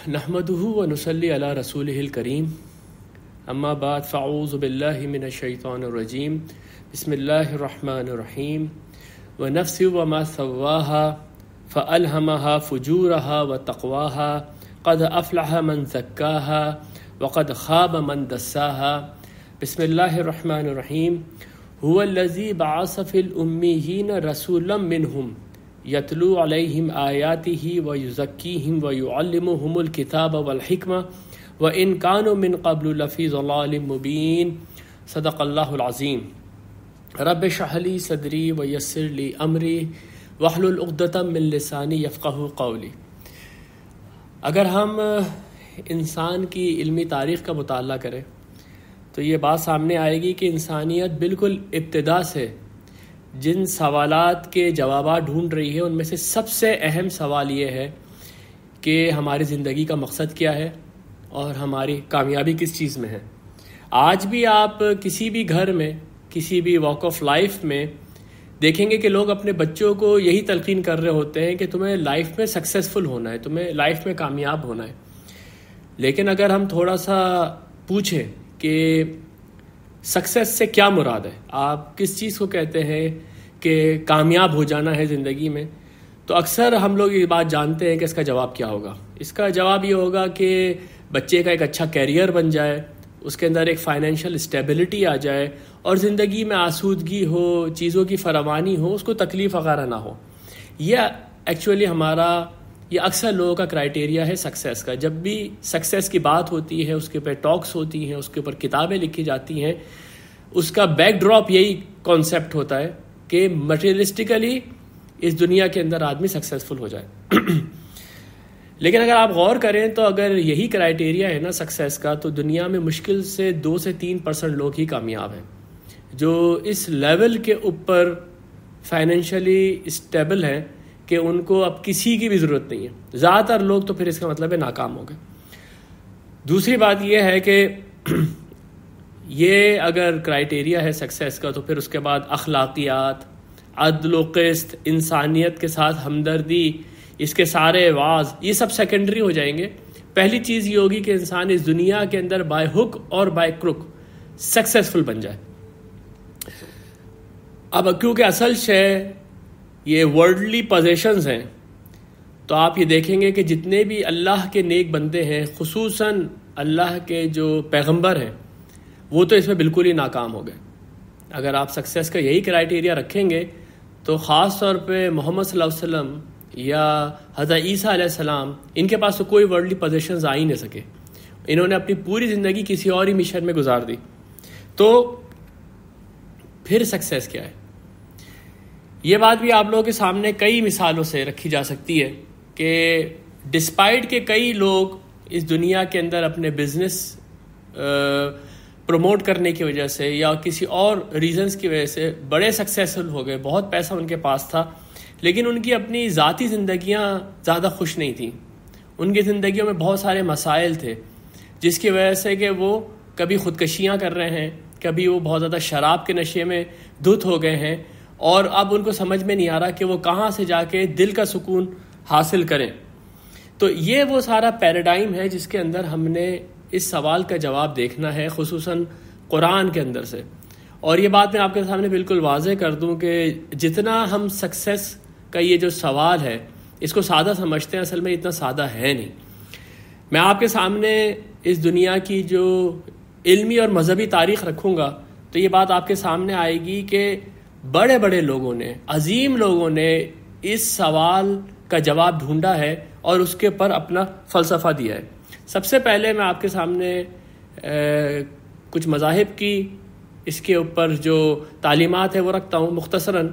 نحمده ونصلي على رسوله الكريم اما بعد فاعوذ بالله من الشيطان الرجيم بسم الله الرحمن الرحيم ونفس وما سواها فألهمها فجورها وتقواها قد أفلح من زكاها وقد خاب من دساها بسم الله الرحمن الرحيم هو الذي بعث في الأميين رسولا منهم یتلو علیہم آیاتہ ویزکیہم ویعلمہم الکتاب والحکمہ وإن كانوا من قبل لفی ضلال مبین صدق اللہ العظیم رب اشرح لی صدری ویسر لی امری واحلل عقدۃ من لسانی یفقہوا قولی۔ اگر ہم انسان کی علمی تاریخ کا مطالعہ کریں تو یہ بات سامنے آئے گی کہ انسانیت بالکل ابتدا سے جن سوالات کے جوابات ڈھونڈ رہی ہے ان میں سے سب سے اہم سوال یہ ہے کہ ہماری زندگی کا مقصد کیا ہے اور ہماری کامیابی کس چیز میں ہے۔ آج بھی آپ کسی بھی گھر میں کسی بھی واک آف لائف میں دیکھیں گے کہ لوگ اپنے بچوں کو یہی تلقین کر رہے ہوتے ہیں کہ تمہیں لائف میں سکسیزفل ہونا ہے، تمہیں لائف میں کامیاب ہونا ہے۔ لیکن اگر ہم تھوڑا سا پوچھیں کہ سکسیس سے کیا مراد ہے، آپ کس چیز کو کہتے ہیں کہ کامیاب ہو جانا ہے زندگی میں، تو اکثر ہم لوگ یہ بات جانتے ہیں کہ اس کا جواب کیا ہوگا۔ اس کا جواب یہ ہوگا کہ بچے کا ایک اچھا کیریئر بن جائے، اس کے اندر ایک فائنینشیل اسٹیبلٹی آ جائے اور زندگی میں آسودگی ہو، چیزوں کی فراوانی ہو، اس کو تکلیف وغیرہ نہ ہو۔ یہ ایکچولی یہ اکثر لوگوں کا کرائیٹیریا ہے سکسیس کا۔ جب بھی سکسیس کی بات ہوتی ہے، اس کے اوپر ٹاکس ہوتی ہیں، اس کے اوپر کتابیں لکھی جاتی ہیں، اس کا بیک ڈراپ یہی کانسیپٹ ہوتا ہے کہ مٹیریلسٹیکلی اس دنیا کے اندر آدمی سکسیزفل ہو جائے۔ لیکن اگر آپ غور کریں تو اگر یہی کرائیٹیریا ہے نا سکسیس کا، تو دنیا میں مشکل سے 2 سے 3% لوگ ہی کامیاب ہیں جو اس لیول کے اوپر فائنینشلی اسٹیبل ہیں کہ ان کو اب کسی کی بھی ضرورت نہیں ہے۔ زیادہ تر لوگ تو پھر اس کا مطلب ہے ناکام ہو گئے۔ دوسری بات یہ ہے کہ یہ اگر کرائیٹیریا ہے سکسیس کا، تو پھر اس کے بعد اخلاقیات، عدل و قسط، انسانیت کے ساتھ ہمدردی، اس کے سارے واز، یہ سب سیکنڈری ہو جائیں گے۔ پہلی چیز یہ ہوگی کہ انسان اس دنیا کے اندر بائی ہک اور بائی کرک سکسیزفل بن جائے۔ اب کیونکہ اصل شے یہ ورلڈلی پوزیشنز ہیں، تو آپ یہ دیکھیں گے کہ جتنے بھی اللہ کے نیک بندے ہیں، خصوصاً اللہ کے جو پیغمبر ہیں، وہ تو اس میں بالکل ہی ناکام ہو گئے۔ اگر آپ سکسیس کا یہی کرائیٹیریا رکھیں گے تو خاص طور پہ محمد صلی اللہ علیہ وسلم یا حضرت عیسیٰ علیہ السلام، ان کے پاس تو کوئی ورلڈلی پوزیشنز آ ہی نہیں سکے۔ انہوں نے اپنی پوری زندگی کسی اور ہی مشن میں گزار دی۔ تو پھر سکسیس کیا ہے؟ یہ بات بھی آپ لوگوں کے سامنے کئی مثالوں سے رکھی جا سکتی ہے کہ ڈسپائٹ کہ کئی لوگ اس دنیا کے اندر اپنے بزنس پروموٹ کرنے کی وجہ سے یا کسی اور ریزنز کی وجہ سے بڑے سکسیسفل ہو گئے، بہت پیسہ ان کے پاس تھا، لیکن ان کی اپنی ذاتی زندگیاں زیادہ خوش نہیں تھیں۔ ان کی زندگیوں میں بہت سارے مسائل تھے، جس کی وجہ سے کہ وہ کبھی خودکشیاں کر رہے ہیں، کبھی وہ بہت زیادہ شراب کے نشے میں دھت ہو گئے ہیں، اور اب ان کو سمجھ میں نہیں آ رہا کہ وہ کہاں سے جا کے دل کا سکون حاصل کریں۔ تو یہ وہ سارا پیراڈائم ہے جس کے اندر ہم نے اس سوال کا جواب دیکھنا ہے، خصوصاً قرآن کے اندر سے۔ اور یہ بات میں آپ کے سامنے بالکل واضح کر دوں کہ جتنا ہم سکسیس کا یہ جو سوال ہے اس کو سادہ سمجھتے ہیں، اصل میں اتنا سادہ ہے نہیں۔ میں آپ کے سامنے اس دنیا کی جو علمی اور مذہبی تاریخ رکھوں گا تو یہ بات آپ کے سامنے آئے گی کہ بڑے بڑے لوگوں نے، عظیم لوگوں نے اس سوال کا جواب ڈھونڈا ہے اور اس کے پر اپنا فلسفہ دیا ہے۔ سب سے پہلے میں آپ کے سامنے کچھ مذاہب کی اس کے اوپر جو تعلیمات ہے وہ رکھتا ہوں مختصراً،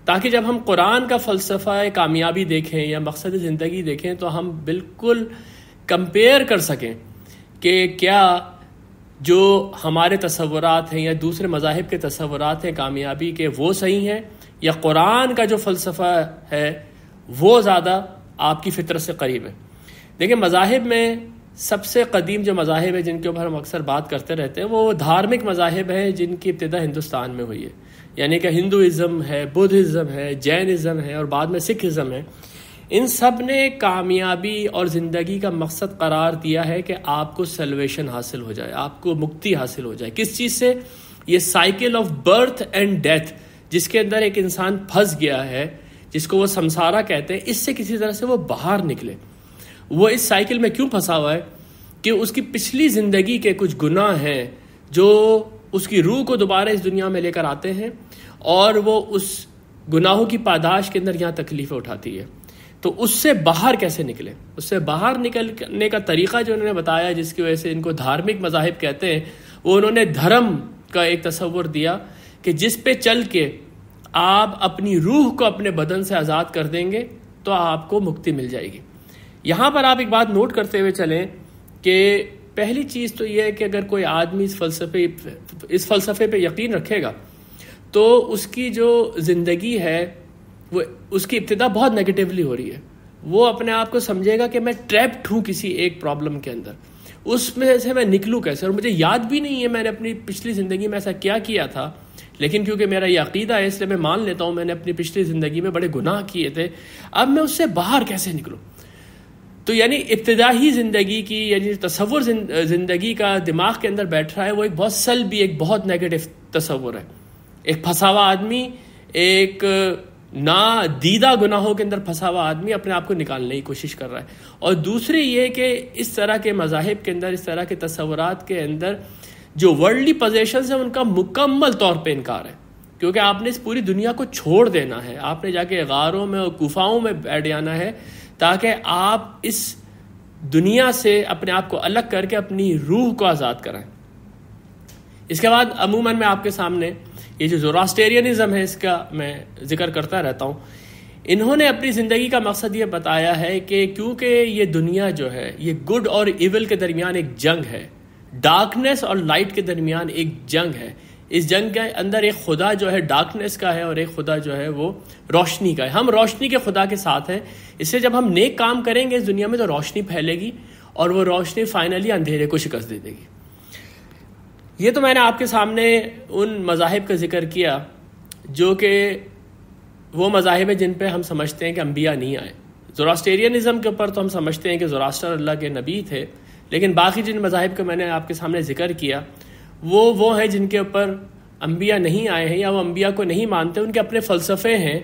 تاکہ جب ہم قرآن کا فلسفہ کامیابی دیکھیں یا مقصد زندگی دیکھیں تو ہم بالکل کمپیئر کر سکیں کہ کیا جو ہمارے تصورات ہیں یا دوسرے مذاہب کے تصورات ہیں کامیابی کے وہ صحیح ہیں، یا قرآن کا جو فلسفہ ہے وہ زیادہ آپ کی فطرت سے قریب ہے۔ دیکھیں، مذاہب میں سب سے قدیم جو مذاہب ہیں جن کے اوپر ہم اکثر بات کرتے رہتے ہیں وہ دھارمک مذاہب ہیں جن کی ابتدا ہندوستان میں ہوئی ہے، یعنی کہ ہندوازم ہے، بدھزم ہے، جینزم ہے اور بعد میں سکھ ازم ہے۔ ان سب نے کامیابی اور زندگی کا مقصد قرار دیا ہے کہ آپ کو سیلویشن حاصل ہو جائے، آپ کو مکتی حاصل ہو جائے۔ کس چیز سے؟ یہ cycle of birth and death جس کے اندر ایک انسان پھنس گیا ہے، جس کو وہ سمسارا کہتے ہیں، اس سے کسی طرح سے وہ باہر نکلے۔ وہ اس سائیکل میں کیوں پھنسا ہوا ہے؟ کہ اس کی پچھلی زندگی کے کچھ گناہ ہیں جو اس کی روح کو دوبارہ اس دنیا میں لے کر آتے ہیں، اور وہ اس گناہوں کی پاداش کے اندر یہاں تکلیفیں اٹھاتی ہے۔ تو اس سے باہر کیسے نکلے؟ اس سے باہر نکلنے کا طریقہ جو انہوں نے بتایا، جس کی وجہ سے ان کو دھارمک مذاہب کہتے ہیں، وہ انہوں نے دھرم کا ایک تصور دیا کہ جس پہ چل کے آپ اپنی روح کو اپنے بدن سے آزاد کر دیں گے تو آپ کو مکتی مل جائے گی۔ یہاں پر آپ ایک بات نوٹ کرتے ہوئے چلیں کہ پہلی چیز تو یہ ہے کہ اگر کوئی آدمی اس فلسفے پہ یقین رکھے گا تو اس کی جو زندگی ہے وہ اس کی ابتدا بہت نیگیٹیولی ہو رہی ہے۔ وہ اپنے آپ کو سمجھے گا کہ میں ٹریپڈ ہوں کسی ایک پرابلم کے اندر، اس میں سے میں نکلوں کیسے، اور مجھے یاد بھی نہیں ہے میں نے اپنی پچھلی زندگی میں ایسا کیا تھا، لیکن کیونکہ میرا یہ عقیدہ ہے اس لیے میں مان لیتا ہوں میں نے اپنی پچھلی زندگی میں بڑے گناہ کیے تھے، اب میں اس سے باہر کیسے نکلوں۔ تو یعنی ابتدائی زندگی کی یعنی تصور زندگی کا دماغ کے اندر بیٹھ رہا ہے، وہ ایک بہت سلبی، ایک بہت نیگیٹو تصور ہے۔ ایک پھنسا ہوا آدمی، ایک نادیدہ گناہوں کے اندر پھنسا ہوا آدمی اپنے آپ کو نکالنے کی کوشش کر رہا ہے۔ اور دوسری یہ کہ اس طرح کے مذاہب کے اندر، اس طرح کے تصورات کے اندر جو ورلڈلی پوزیشنز ہیں ان کا مکمل طور پہ انکار ہے، کیونکہ آپ نے اس پوری دنیا کو چھوڑ دینا ہے، آپ نے جا کے غاروں میں اور کوفاؤں میں بیٹھ جانا ہے تاکہ آپ اس دنیا سے اپنے آپ کو الگ کر کے اپنی روح کو آزاد کرائیں۔ اس کے بعد عموماً میں آپ کے سامنے یہ جو زوراسٹیرینزم ہے اس کا میں ذکر کرتا رہتا ہوں۔ انہوں نے اپنی زندگی کا مقصد یہ بتایا ہے کہ کیونکہ یہ دنیا جو ہے یہ گڈ اور ایول کے درمیان ایک جنگ ہے، ڈارکنیس اور لائٹ کے درمیان ایک جنگ ہے۔ اس جنگ کے اندر ایک خدا جو ہے ڈارکنیس کا ہے اور ایک خدا جو ہے وہ روشنی کا ہے۔ ہم روشنی کے خدا کے ساتھ ہیں، اس سے جب ہم نیک کام کریں گے اس دنیا میں تو روشنی پھیلے گی اور وہ روشنی فائنلی اندھیرے کو شکست دے دے گی۔ یہ تو میں نے آپ کے سامنے ان مذاہب کا ذکر کیا جو کہ وہ مذاہب ہیں جن پہ ہم سمجھتے ہیں کہ انبیاء نہیں آئے۔ زوراسٹیرینزم کے اوپر تو ہم سمجھتے ہیں کہ زوراستر اللہ کے نبی تھے، لیکن باقی جن مذاہب کا میں نے آپ کے سامنے ذکر کیا وہ ہیں جن کے اوپر انبیاء نہیں آئے ہیں یا وہ انبیاء کو نہیں مانتے، ان کے اپنے فلسفے ہیں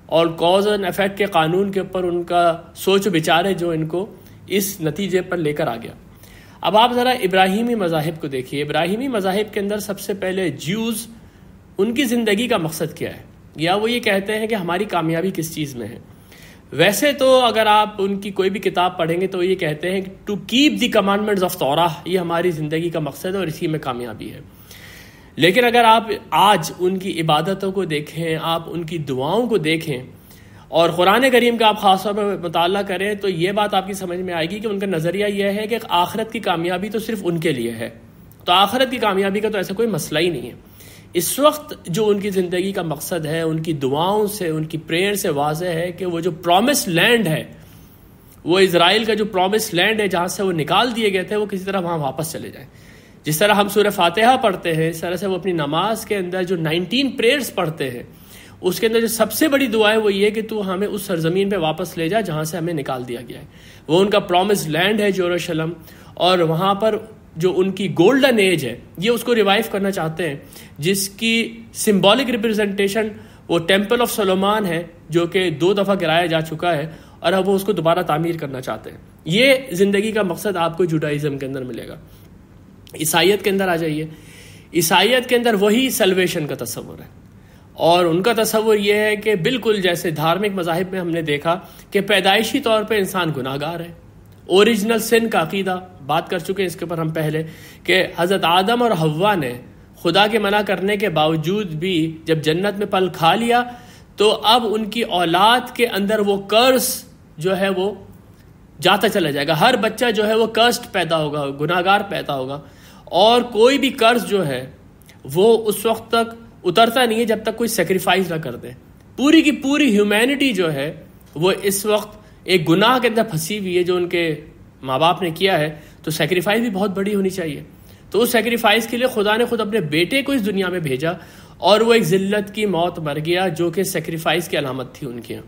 اور کاز اینڈ ایفیکٹ کے قانون کے اوپر ان کا سوچ و بچار ہے جو ان کو اس نتیجے پر لے کر آ گیا۔ اب آپ ذرا ابراہیمی مذاہب کو دیکھیے۔ ابراہیمی مذاہب کے اندر سب سے پہلے جیوز، ان کی زندگی کا مقصد کیا ہے، یا وہ یہ کہتے ہیں کہ ہماری کامیابی کس چیز میں ہے۔ ویسے تو اگر آپ ان کی کوئی بھی کتاب پڑھیں گے تو یہ کہتے ہیں کہ to keep the commandments of Torah, یہ ہماری زندگی کا مقصد ہے اور اسی میں کامیابی ہے۔ لیکن اگر آپ آج ان کی عبادتوں کو دیکھیں، آپ ان کی دعاؤں کو دیکھیں اور قرآن کریم کا آپ خاص طور پر مطالعہ کریں تو یہ بات آپ کی سمجھ میں آئے گی کہ ان کا نظریہ یہ ہے کہ آخرت کی کامیابی تو صرف ان کے لیے ہے، تو آخرت کی کامیابی کا تو ایسا کوئی مسئلہ ہی نہیں ہے۔ اس وقت جو ان کی زندگی کا مقصد ہے، ان کی دعاؤں سے، ان کی پریئر سے واضح ہے کہ وہ جو پرومس لینڈ ہے، وہ اسرائیل کا جو پرومس لینڈ ہے جہاں سے وہ نکال دیے گئے تھے، وہ کسی طرح وہاں واپس چلے جائیں۔ جس طرح ہم سورہ فاتحہ پڑھتے ہیں، اس طرح سے وہ اپنی نماز کے اندر جو 19 پریئرز پڑھتے ہیں، اس کے اندر جو سب سے بڑی دعا ہے وہ یہ کہ تو ہمیں اس سرزمین پہ واپس لے جا جہاں سے ہمیں نکال دیا گیا ہے۔ وہ ان کا پرومس لینڈ ہے یروشلم، اور وہاں پر جو ان کی گولڈن ایج ہے یہ اس کو ریوائیو کرنا چاہتے ہیں، جس کی سمبولک ریپرزنٹیشن وہ ٹیمپل آف سلومان ہے جو کہ 2 دفعہ گرایا جا چکا ہے، اور اب وہ اس کو دوبارہ تعمیر کرنا چاہتے ہیں۔ یہ زندگی کا مقصد آپ کو جوڈائزم کے اندر ملے گا۔ عیسائیت کے اندر آ جائیے، عیسائیت کے اندر وہی سلویشن کا تصور ہے، اور ان کا تصور یہ ہے کہ بالکل جیسے دھارمک مذاہب میں ہم نے دیکھا کہ پیدائشی طور پہ انسان گناہ گار ہے، اوریجنل سن کا عقیدہ بات کر چکے ہیں اس کے اوپر ہم پہلے، کہ حضرت آدم اور حوا نے خدا کے منع کرنے کے باوجود بھی جب جنت میں پھل کھا لیا تو اب ان کی اولاد کے اندر وہ کرس جو ہے وہ جاتا چلا جائے گا۔ ہر بچہ جو ہے وہ کرسڈ پیدا ہوگا، گناہ گار پیدا ہوگا، اور کوئی بھی قرض جو ہے وہ اس وقت تک اترتا نہیں ہے جب تک کوئی سیکریفائز نہ کر دے۔ پوری کی پوری ہیومینٹی جو ہے وہ اس وقت ایک گناہ کے اندر پھنسی ہوئی ہے جو ان کے ماں باپ نے کیا ہے، تو سیکریفائز بھی بہت بڑی ہونی چاہیے۔ تو اس سیکریفائز کے لیے خدا نے خود اپنے بیٹے کو اس دنیا میں بھیجا، اور وہ ایک ذلت کی موت مر گیا جو کہ سیکریفائز کی علامت تھی ان کے یہاں۔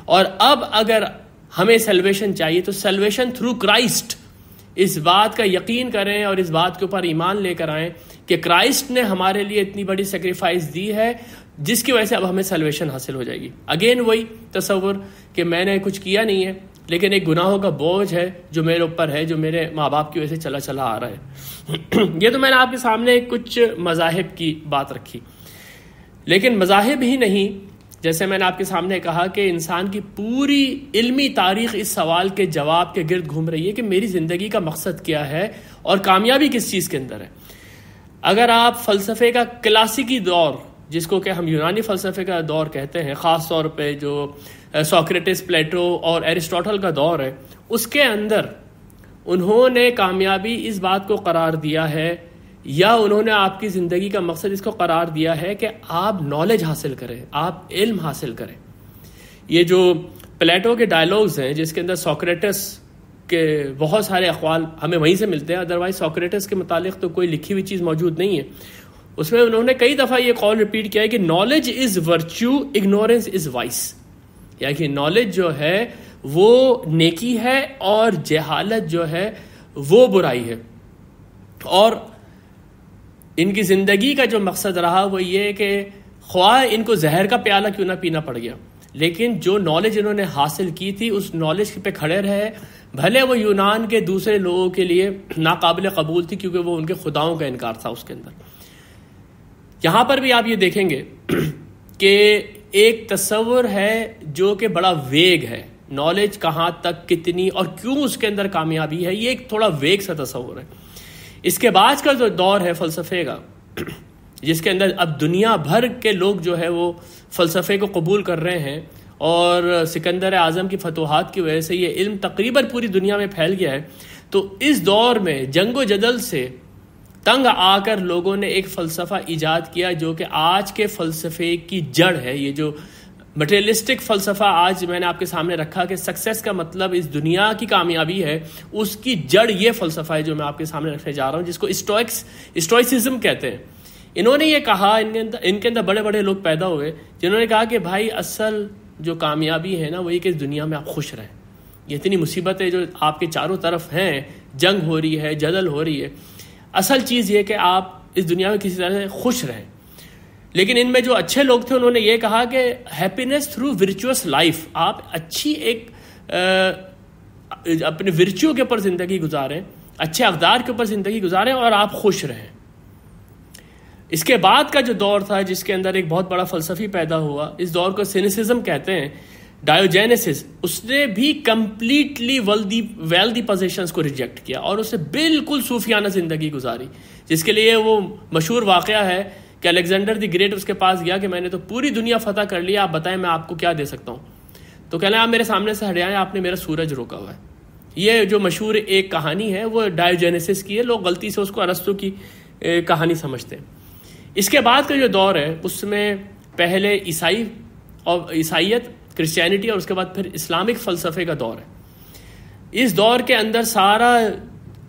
اور اب اگر ہمیں سیلویشن چاہیے تو سیلویشن تھرو کرائسٹ. اس بات کا یقین کریں اور اس بات کے اوپر ایمان لے کر آئیں کہ کرائسٹ نے ہمارے لیے اتنی بڑی سیکریفائس دی ہے جس کی وجہ سے اب ہمیں سیلویشن حاصل ہو جائے گی. اگین وہی تصور کہ میں نے کچھ کیا نہیں ہے لیکن ایک گناہوں کا بوجھ ہے جو میرے اوپر ہے، جو میرے ماں باپ کی وجہ سے چلا آ رہا ہے. یہ تو میں نے آپ کے سامنے کچھ مذاہب کی بات رکھی، لیکن مذاہب ہی نہیں، جیسے میں نے آپ کے سامنے کہا کہ انسان کی پوری علمی تاریخ اس سوال کے جواب کے گرد گھوم رہی ہے کہ میری زندگی کا مقصد کیا ہے اور کامیابی کس چیز کے اندر ہے. اگر آپ فلسفے کا کلاسیکی دور، جس کو کہ ہم یونانی فلسفے کا دور کہتے ہیں، خاص طور پہ جو سوکریٹس، پلیٹو اور ایرسٹوٹل کا دور ہے، اس کے اندر انہوں نے کامیابی اس بات کو قرار دیا ہے، یا انہوں نے آپ کی زندگی کا مقصد اس کو قرار دیا ہے کہ آپ نالج حاصل کریں، آپ علم حاصل کریں. یہ جو پلیٹو کے ڈائلاگز ہیں جس کے اندر سوکریٹس کے بہت سارے اقوال ہمیں وہیں سے ملتے ہیں، ادروائز سوکریٹس کے متعلق تو کوئی لکھی ہوئی چیز موجود نہیں ہے. اس میں انہوں نے کئی دفعہ یہ قول ریپیٹ کیا ہے کہ knowledge is virtue, ignorance is vice. یعنی کہ نالج جو ہے وہ نیکی ہے اور جہالت جو ہے وہ برائی ہے. اور ان کی زندگی کا جو مقصد رہا وہ یہ کہ خواہ ان کو زہر کا پیالہ کیوں نہ پینا پڑ گیا، لیکن جو نالج انہوں نے حاصل کی تھی اس نالج پہ کھڑے رہے، بھلے وہ یونان کے دوسرے لوگوں کے لیے ناقابل قبول تھی کیونکہ وہ ان کے خداؤں کا انکار تھا اس کے اندر. یہاں پر بھی آپ یہ دیکھیں گے کہ ایک تصور ہے جو کہ بڑا ویگ ہے، نالج کہاں تک، کتنی اور کیوں اس کے اندر کامیابی ہے، یہ ایک تھوڑا ویگ سا تصور ہے. اس کے بعد کا جو دور ہے فلسفے کا، جس کے اندر اب دنیا بھر کے لوگ جو ہے وہ فلسفے کو قبول کر رہے ہیں، اور سکندر اعظم کی فتوحات کی وجہ سے یہ علم تقریباً پوری دنیا میں پھیل گیا ہے. تو اس دور میں جنگ و جدل سے تنگ آ کر لوگوں نے ایک فلسفہ ایجاد کیا جو کہ آج کے فلسفے کی جڑ ہے. یہ جو مٹیریلسٹک فلسفہ آج میں نے آپ کے سامنے رکھا کہ سکسیس کا مطلب اس دنیا کی کامیابی ہے، اس کی جڑ یہ فلسفہ ہے جو میں آپ کے سامنے رکھنے جا رہا ہوں، جس کو اسٹوئسزم کہتے ہیں. انہوں نے یہ کہا، ان کے اندر بڑے بڑے لوگ پیدا ہوئے جنہوں نے کہا کہ بھائی اصل جو کامیابی ہے نا وہ یہ کہ اس دنیا میں آپ خوش رہیں. یہ اتنی مصیبتیں جو آپ کے چاروں طرف ہیں، جنگ ہو رہی ہے، جدل ہو رہی ہے، اصل چیز یہ کہ آپ اس دنیا میں کسی طرح سے خوش رہیں. لیکن ان میں جو اچھے لوگ تھے انہوں نے یہ کہا کہ ہیپینس تھرو ورچوئس لائف، آپ اچھی ایک اپنے ورچو کے اوپر زندگی گزاریں، اچھے اقدار کے اوپر زندگی گزاریں اور آپ خوش رہیں. اس کے بعد کا جو دور تھا جس کے اندر ایک بہت بڑا فلسفی پیدا ہوا، اس دور کو سینیسزم کہتے ہیں. ڈایوجینسس، اس نے بھی کمپلیٹلی ویلدی پوزیشنز کو ریجیکٹ کیا اور اسے بالکل صوفیانہ زندگی گزاری، جس کے لیے وہ مشہور واقعہ ہے کہ الیگزینڈر دی گریٹ اس کے پاس گیا کہ میں نے تو پوری دنیا فتح کر لیا، آپ بتائیں میں آپ کو کیا دے سکتا ہوں. تو کہنا آپ میرے سامنے سے ہٹ آئیں، آپ نے میرا سورج روکا ہوا ہے. یہ جو مشہور ایک کہانی ہے وہ ڈایوجینسس کی ہے، لوگ غلطی سے اس کو ارسطو کی کہانی سمجھتے ہیں. اس کے بعد کا جو دور ہے اس میں پہلے عیسائیت، کرسچینٹی اور اس کے بعد پھر اسلامک فلسفے کا دور ہے. اس دور کے اندر سارا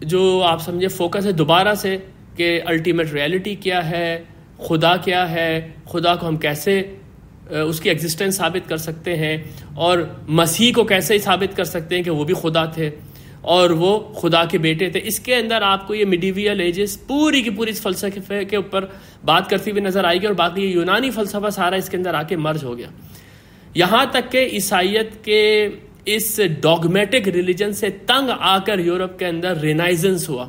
جو آپ سمجھے فوکس ہے دوبارہ سے کہ الٹیمیٹ ریئلٹی کیا ہے، خدا کیا ہے، خدا کو ہم کیسے اس کی ایگزسٹنس ثابت کر سکتے ہیں، اور مسیح کو کیسے ثابت کر سکتے ہیں کہ وہ بھی خدا تھے اور وہ خدا کے بیٹے تھے. اس کے اندر آپ کو یہ میڈیویل ایجز پوری کی پوری اس فلسفے کے اوپر بات کرتی ہوئی نظر آئے گی، اور باقی یہ یونانی فلسفہ سارا اس کے اندر آ کے مرج ہو گیا. یہاں تک کہ عیسائیت کے اس ڈوگمیٹک ریلیجن سے تنگ آ کر یورپ کے اندر رینائزنس ہوا،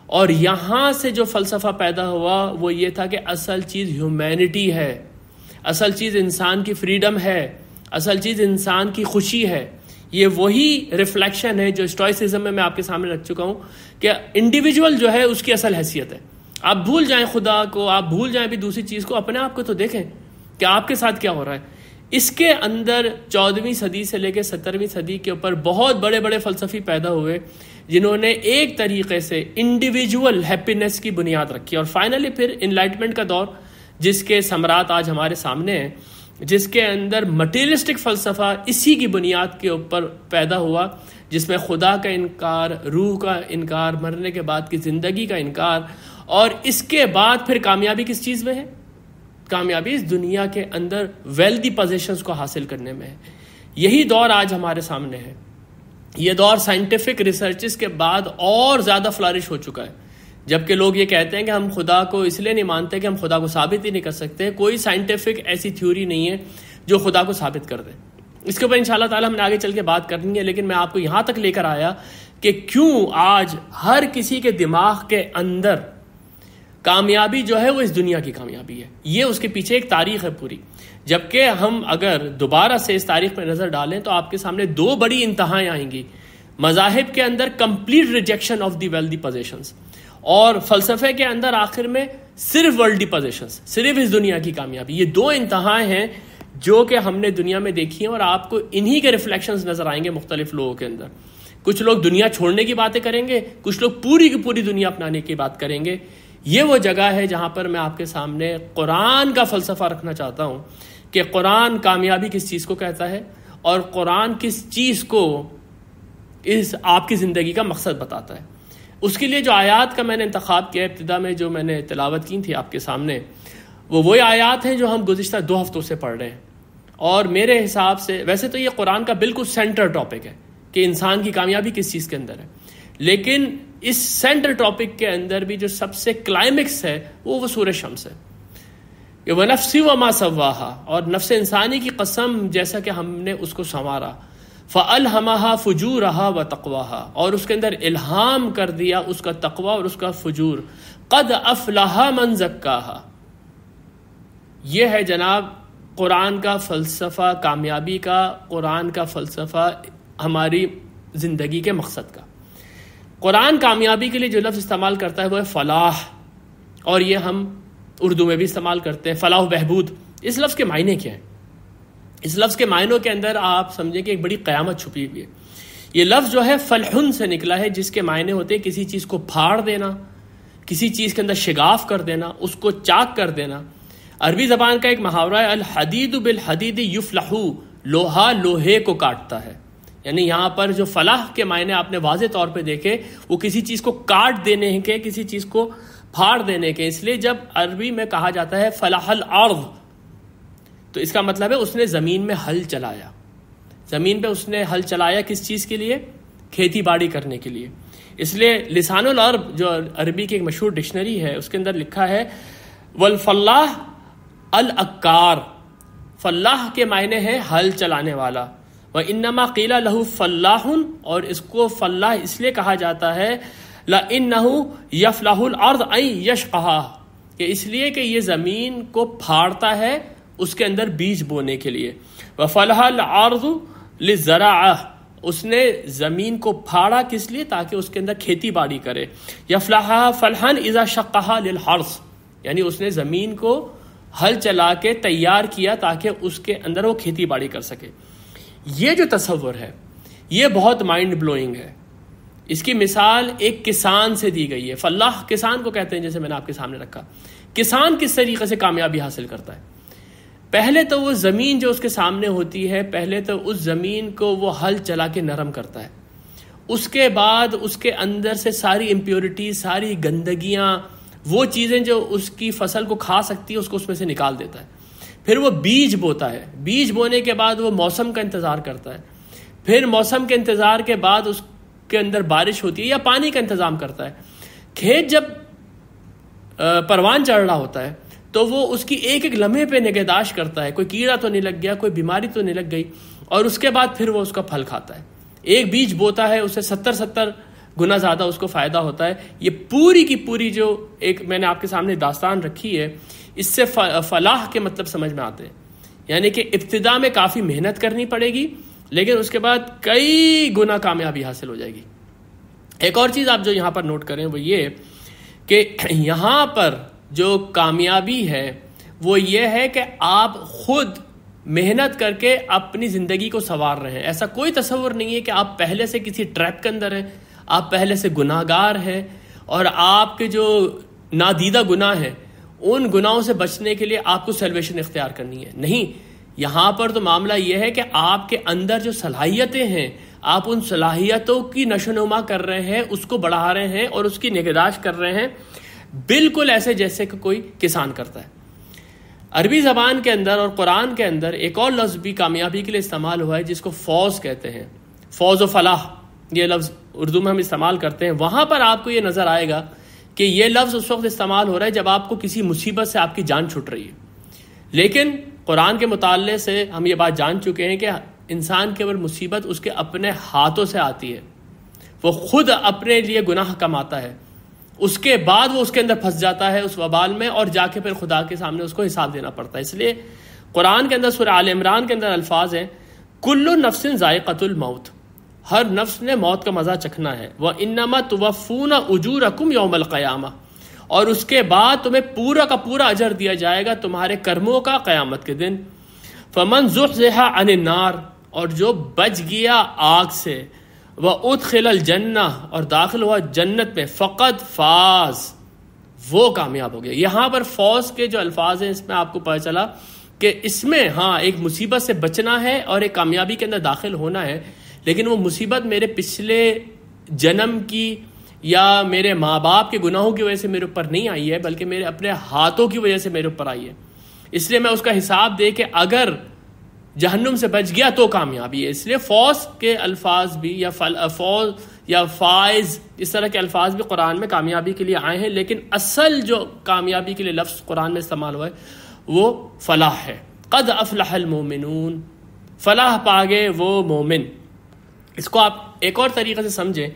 اور یہاں سے جو فلسفہ پیدا ہوا وہ یہ تھا کہ اصل چیز ہیومینٹی ہے، اصل چیز انسان کی فریڈم ہے، اصل چیز انسان کی خوشی ہے. یہ وہی ریفلیکشن ہے جو اسٹوئسزم میں آپ کے سامنے رکھ چکا ہوں کہ انڈیویجول جو ہے اس کی اصل حیثیت ہے. آپ بھول جائیں خدا کو، آپ بھول جائیں بھی دوسری چیز کو، اپنے آپ کو تو دیکھیں کہ آپ کے ساتھ کیا ہو رہا ہے. اس کے اندر 14ویں صدی سے لے کے 17ویں صدی کے اوپر بہت بڑے بڑے فلسفی پیدا ہوئے جنہوں نے ایک طریقے سے انڈیویجول ہیپینس کی بنیاد رکھی. اور فائنلی پھر انلائٹمنٹ کا دور جس کے ثمرات آج ہمارے سامنے ہیں، جس کے اندر مٹیریلسٹک فلسفہ اسی کی بنیاد کے اوپر پیدا ہوا، جس میں خدا کا انکار، روح کا انکار، مرنے کے بعد کی زندگی کا انکار، اور اس کے بعد پھر کامیابی کس چیز میں ہے؟ کامیابی اس دنیا کے اندر ویلدی پوزیشنز کو حاصل کرنے میں ہے. یہی دور آج ہمارے سامنے ہے. یہ دور سائنٹیفک ریسرچز کے بعد اور زیادہ فلرش ہو چکا ہے. جبکہ لوگ یہ کہتے ہیں کہ ہم خدا کو اس لیے نہیں مانتے کہ ہم خدا کو ثابت ہی نہیں کر سکتے. کوئی سائنٹیفک ایسی تھیوری نہیں ہے جو خدا کو ثابت کر دے. اس کے اوپر انشاءاللہ تعالیٰ ہم نے آگے چل کے بات کرنی ہے، لیکن میں آپ کو یہاں تک لے کر آیا کہ کیوں آج ہر کسی کے دماغ کے اندر کامیابی جو ہے وہ اس دنیا کی کامیابی ہے. یہ اس کے پیچھے ایک تاریخ ہے پوری. جبکہ ہم اگر دوبارہ سے اس تاریخ پہ نظر ڈالیں تو آپ کے سامنے دو بڑی انتہائیں آئیں گی. مذاہب کے اندر complete rejection of the wealthy positions, اور فلسفے کے اندر آخر میں صرف ورلڈی پوزیشنز، صرف اس دنیا کی کامیابی. یہ دو انتہائیں ہیں جو کہ ہم نے دنیا میں دیکھی ہیں، اور آپ کو انہی کے ریفلیکشنز نظر آئیں گے مختلف لوگوں کے اندر. کچھ لوگ دنیا چھوڑنے کی باتیں کریں گے، کچھ لوگ پوری کی پوری دنیا اپنانے کی بات کریں گے. یہ وہ جگہ ہے جہاں پر میں آپ کے سامنے قرآن کا فلسفہ رکھنا چاہتا ہوں کہ قرآن کامیابی کس چیز کو کہتا ہے اور قرآن کس چیز کو اس آپ کی زندگی کا مقصد بتاتا ہے. اس کے لیے جو آیات کا میں نے انتخاب کیا ابتدا میں جو میں نے تلاوت کی تھی آپ کے سامنے، وہی آیات ہیں جو ہم گزشتہ 2 ہفتوں سے پڑھ رہے ہیں. اور میرے حساب سے ویسے تو یہ قرآن کا بالکل سینٹر ٹاپک ہے کہ انسان کی کامیابی کس چیز کے اندر ہے، لیکن اس سینٹر ٹاپک کے اندر بھی جو سب سے کلائمیکس ہے وہ سورہ شمس ہے. وَنَفْسٍ وَمَا سَوَّاهَا، اور نفس انسانی کی قسم جیسا کہ ہم نے اس کو سنوارا. فَأَلْهَمَهَا فُجُورَهَا وَتَقْوَاهَا، اور اس کے اندر الہام کر دیا اس کا تقوی اور اس کا فجور. قَدْ أَفْلَحَ مَنْ زَكَّاهَا، یہ ہے جناب قرآن کا فلسفہ کامیابی کا، قرآن کا فلسفہ ہماری زندگی کے مقصد کا. قرآن کامیابی کے لیے جو لفظ استعمال کرتا ہے وہ ہے فلاح، اور یہ ہم اردو میں بھی استعمال کرتے ہیں فلاح و بہبود. اس لفظ کے معنی کیا ہیں؟ اس لفظ کے معنوں کے اندر آپ سمجھیں کہ ایک بڑی قیامت چھپی ہوئی ہے. یہ لفظ جو ہے فلحن سے نکلا ہے، جس کے معنی ہوتے ہیں کسی چیز کو پھاڑ دینا، کسی چیز کے اندر شگاف کر دینا، اس کو چاک کر دینا. عربی زبان کا ایک محاورہ ہے الحدید بالحدید یفلح، لوہا لوہے کو کاٹتا ہے. یعنی یہاں پر جو فلاح کے معنی آپ نے واضح طور پہ دیکھے وہ کسی چیز کو کاٹ دینے کے، کسی چیز کو پھاڑ دینے کے. اس لیے جب عربی میں کہا جاتا ہے فلاح الارض تو اس کا مطلب ہے اس نے زمین میں ہل چلایا. زمین پہ اس نے ہل چلایا کس چیز کے لیے؟ کھیتی باڑی کرنے کے لیے. اس لیے لسان العرب جو عربی کی ایک مشہور ڈکشنری ہے اس کے اندر لکھا ہے والفلاح الاکار، فلاح کے معنی ہے ہل چلانے والا. وانما قیل له فلاح، اور اس کو فلاح اس لیے کہا جاتا ہے لانه یفلح الارض ای یشقها، کہ اس لیے کہ یہ زمین کو پھاڑتا ہے اس کے اندر بیج بونے کے لیے. وفلح الارض للزراعہ، اس نے زمین کو پھاڑا کس لیے؟ تاکہ اس کے اندر کھیتی باڑی کرے. یفلحها فلحا اذا شقها للحرث، یعنی اس نے زمین کو ہل چلا کے تیار کیا تاکہ اس کے اندر وہ کھیتی باڑی کر سکے. یہ جو تصور ہے یہ بہت مائنڈ بلوئنگ ہے. اس کی مثال ایک کسان سے دی گئی ہے. فلاح کسان کو کہتے ہیں، جیسے میں نے آپ کے سامنے رکھا. کسان کس طریقے سے کامیابی حاصل کرتا ہے؟ پہلے تو وہ زمین جو اس کے سامنے ہوتی ہے، پہلے تو اس زمین کو وہ ہل چلا کے نرم کرتا ہے. اس کے بعد اس کے اندر سے ساری امپیورٹی، ساری گندگیاں، وہ چیزیں جو اس کی فصل کو کھا سکتی ہے اس کو اس میں سے نکال دیتا ہے. پھر وہ بیج بوتا ہے. بیج بونے کے بعد وہ موسم کا انتظار کرتا ہے. پھر موسم کے انتظار کے بعد اس کے اندر بارش ہوتی ہے یا پانی کا انتظام کرتا ہے. کھیت جب پروان چڑھ رہا ہوتا ہے تو وہ اس کی ایک ایک لمحے پہ نگہداشت کرتا ہے، کوئی کیڑا تو نہیں لگ گیا، کوئی بیماری تو نہیں لگ گئی، اور اس کے بعد پھر وہ اس کا پھل کھاتا ہے. ایک بیج بوتا ہے، اسے 70 گنا زیادہ اس کو فائدہ ہوتا ہے. یہ پوری کی پوری جو ایک میں نے آپ کے سامنے داستان رکھی ہے، اس سے فلاح کے مطلب سمجھ میں آتے ہیں. یعنی کہ ابتدا میں کافی محنت کرنی پڑے گی، لیکن اس کے بعد کئی گنا کامیابی حاصل ہو جائے گی. ایک اور چیز آپ جو یہاں پر نوٹ کریں وہ یہ کہ یہاں پر جو کامیابی ہے وہ یہ ہے کہ آپ خود محنت کر کے اپنی زندگی کو سنوار رہے ہیں. ایسا کوئی تصور نہیں ہے کہ آپ پہلے سے کسی ٹریپ کے اندر ہیں، آپ پہلے سے گناہ گار ہیں اور آپ کے جو نادیدہ گناہ ہیں ان گناہوں سے بچنے کے لیے آپ کو سیلویشن اختیار کرنی ہے. نہیں، یہاں پر تو معاملہ یہ ہے کہ آپ کے اندر جو صلاحیتیں ہیں آپ ان صلاحیتوں کی نشو و نما کر رہے ہیں، اس کو بڑھا رہے ہیں اور اس کی نگہداشت کر رہے ہیں، بالکل ایسے جیسے کہ کوئی کسان کرتا ہے. عربی زبان کے اندر اور قرآن کے اندر ایک اور لفظ بھی کامیابی کے لیے استعمال ہوا ہے جس کو فوز کہتے ہیں. فوز و فلاح یہ لفظ اردو میں ہم استعمال کرتے ہیں. وہاں پر آپ کو یہ نظر آئے گا کہ یہ لفظ اس وقت استعمال ہو رہا ہے جب آپ کو کسی مصیبت سے آپ کی جان چھوٹ رہی ہے. لیکن قرآن کے مطالعے سے ہم یہ بات جان چکے ہیں کہ انسان کے اوپر مصیبت اس کے اپنے ہاتھوں سے آتی ہے. وہ خود اپنے لیے گناہ کماتا ہے, اس کے بعد وہ اس کے اندر پھنس جاتا ہے اس وبال میں, اور جا کے پھر خدا کے سامنے اس کو حساب دینا پڑتا ہے. اس لیے قرآن کے اندر سورہ آل عمران کے اندر الفاظ ہیں کل نفس ذائقۃ الموت, ہر نفس نے موت کا مزہ چکھنا ہے. وَإِنَّمَا تُوَفُّونَ أُجُورَكُمْ يَوْمَ الْقِيَامَةِ, اور اس کے بعد تمہیں پورا کا پورا اجر دیا جائے گا تمہارے کرموں کا قیامت کے دن. فَمَنْ زُحْزِحَ عَنِ النَّارِ, اور جو بچ گیا آگ سے, وَأُدْخِلَ الْجَنَّةَ, اور داخل ہوا جنت میں, فَقَدْ فَازَ, وہ کامیاب ہو گیا. یہاں پر فوز کے جو الفاظ ہیں اس میں آپ کو پتہ چلا کہ اس میں ہاں ایک مصیبت سے بچنا ہے اور ایک کامیابی کے اندر داخل ہونا ہے, لیکن وہ مصیبت میرے پچھلے جنم کی یا میرے ماں باپ کے گناہوں کی وجہ سے میرے اوپر نہیں آئی ہے, بلکہ میرے اپنے ہاتھوں کی وجہ سے میرے اوپر آئی ہے. اس لیے میں اس کا حساب دے کے اگر جہنم سے بچ گیا تو کامیابی ہے. اس لیے فوز کے الفاظ بھی یا فوز یا فائز اس طرح کے الفاظ بھی قرآن میں کامیابی کے لیے آئے ہیں, لیکن اصل جو کامیابی کے لیے لفظ قرآن میں استعمال ہوا ہے وہ فلاح ہے. قد افلح المومنون, فلاح پا گئے وہ مومن. اس کو آپ ایک اور طریقے سے سمجھیں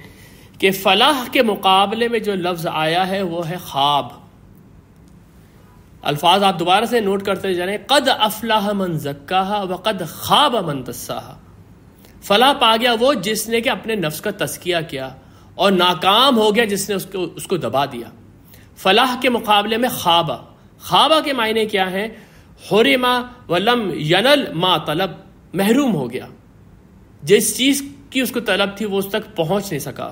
کہ فلاح کے مقابلے میں جو لفظ آیا ہے وہ ہے خواب. الفاظ آپ دوبارہ سے نوٹ کرتے جائیں, قد افلح من زکاہا وقد خاب من دساہا. فلاح پا گیا وہ جس نے کہ اپنے نفس کا تزکیہ کیا, اور ناکام ہو گیا جس نے اس کو دبا دیا. فلاح کے مقابلے میں خوابہ. خوابہ کے معنی کیا ہیں؟ حرما ولم ینل ما طلب, محروم ہو گیا, جس چیز کی اس کو طلب تھی وہ اس تک پہنچ نہیں سکا.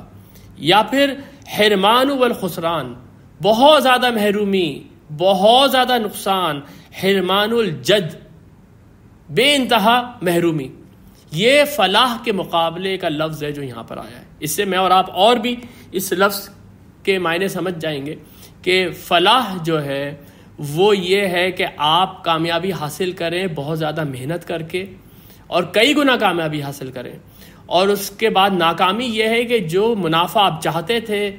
یا پھر حرمان والخسران, بہت زیادہ محرومی, بہت زیادہ نقصان, حرمان الجد, بے انتہا محرومی. یہ فلاح کے مقابلے کا لفظ ہے جو یہاں پر آیا ہے. اس سے میں اور آپ اور بھی اس لفظ کے معنی سمجھ جائیں گے کہ فلاح جو ہے وہ یہ ہے کہ آپ کامیابی حاصل کریں بہت زیادہ محنت کر کے, اور کئی گنا کامیابی حاصل کریں, اور اس کے بعد ناکامی یہ ہے کہ جو منافع آپ چاہتے تھے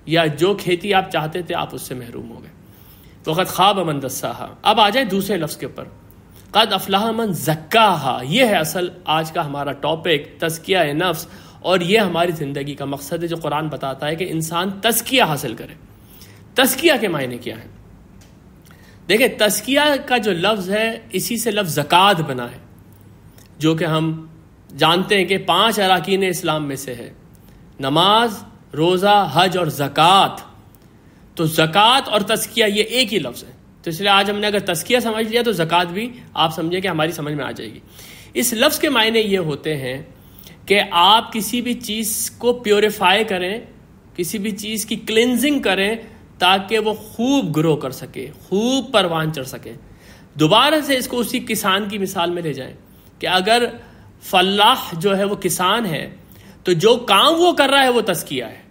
یا جو کھیتی آپ چاہتے تھے آپ اس سے محروم ہو گئے. تو قد خواب من دساہا. اب آ جائیں دوسرے لفظ کے اوپر, قد افلح من زکاہا. یہ ہے اصل آج کا ہمارا ٹاپک, تزکیہ نفس, اور یہ ہماری زندگی کا مقصد ہے جو قرآن بتاتا ہے کہ انسان تزکیہ حاصل کرے. تزکیہ کے معنی کیا ہے؟ دیکھیں, تزکیہ کا جو لفظ ہے اسی سے لفظ زکوٰۃ بنا ہے, جو کہ ہم جانتے ہیں کہ 5 اراکین اسلام میں سے ہے, نماز, روزہ, حج اور زکوٰۃ. تو زکوٰۃ اور تزکیہ یہ ایک ہی لفظ ہے. تو اس لیے آج ہم نے اگر تزکیہ سمجھ لیا تو زکوٰۃ بھی آپ سمجھیں کہ ہماری سمجھ میں آ جائے گی. اس لفظ کے معنی یہ ہوتے ہیں کہ آپ کسی بھی چیز کو پیوریفائی کریں, کسی بھی چیز کی کلینزنگ کریں تاکہ وہ خوب گرو کر سکے, خوب پروان چڑھ سکے. دوبارہ سے اس کو اسی کسان کی مثال میں لے جائیں کہ اگر فلاح جو ہے وہ کسان ہے تو جو کام وہ کر رہا ہے وہ تزکیہ ہے.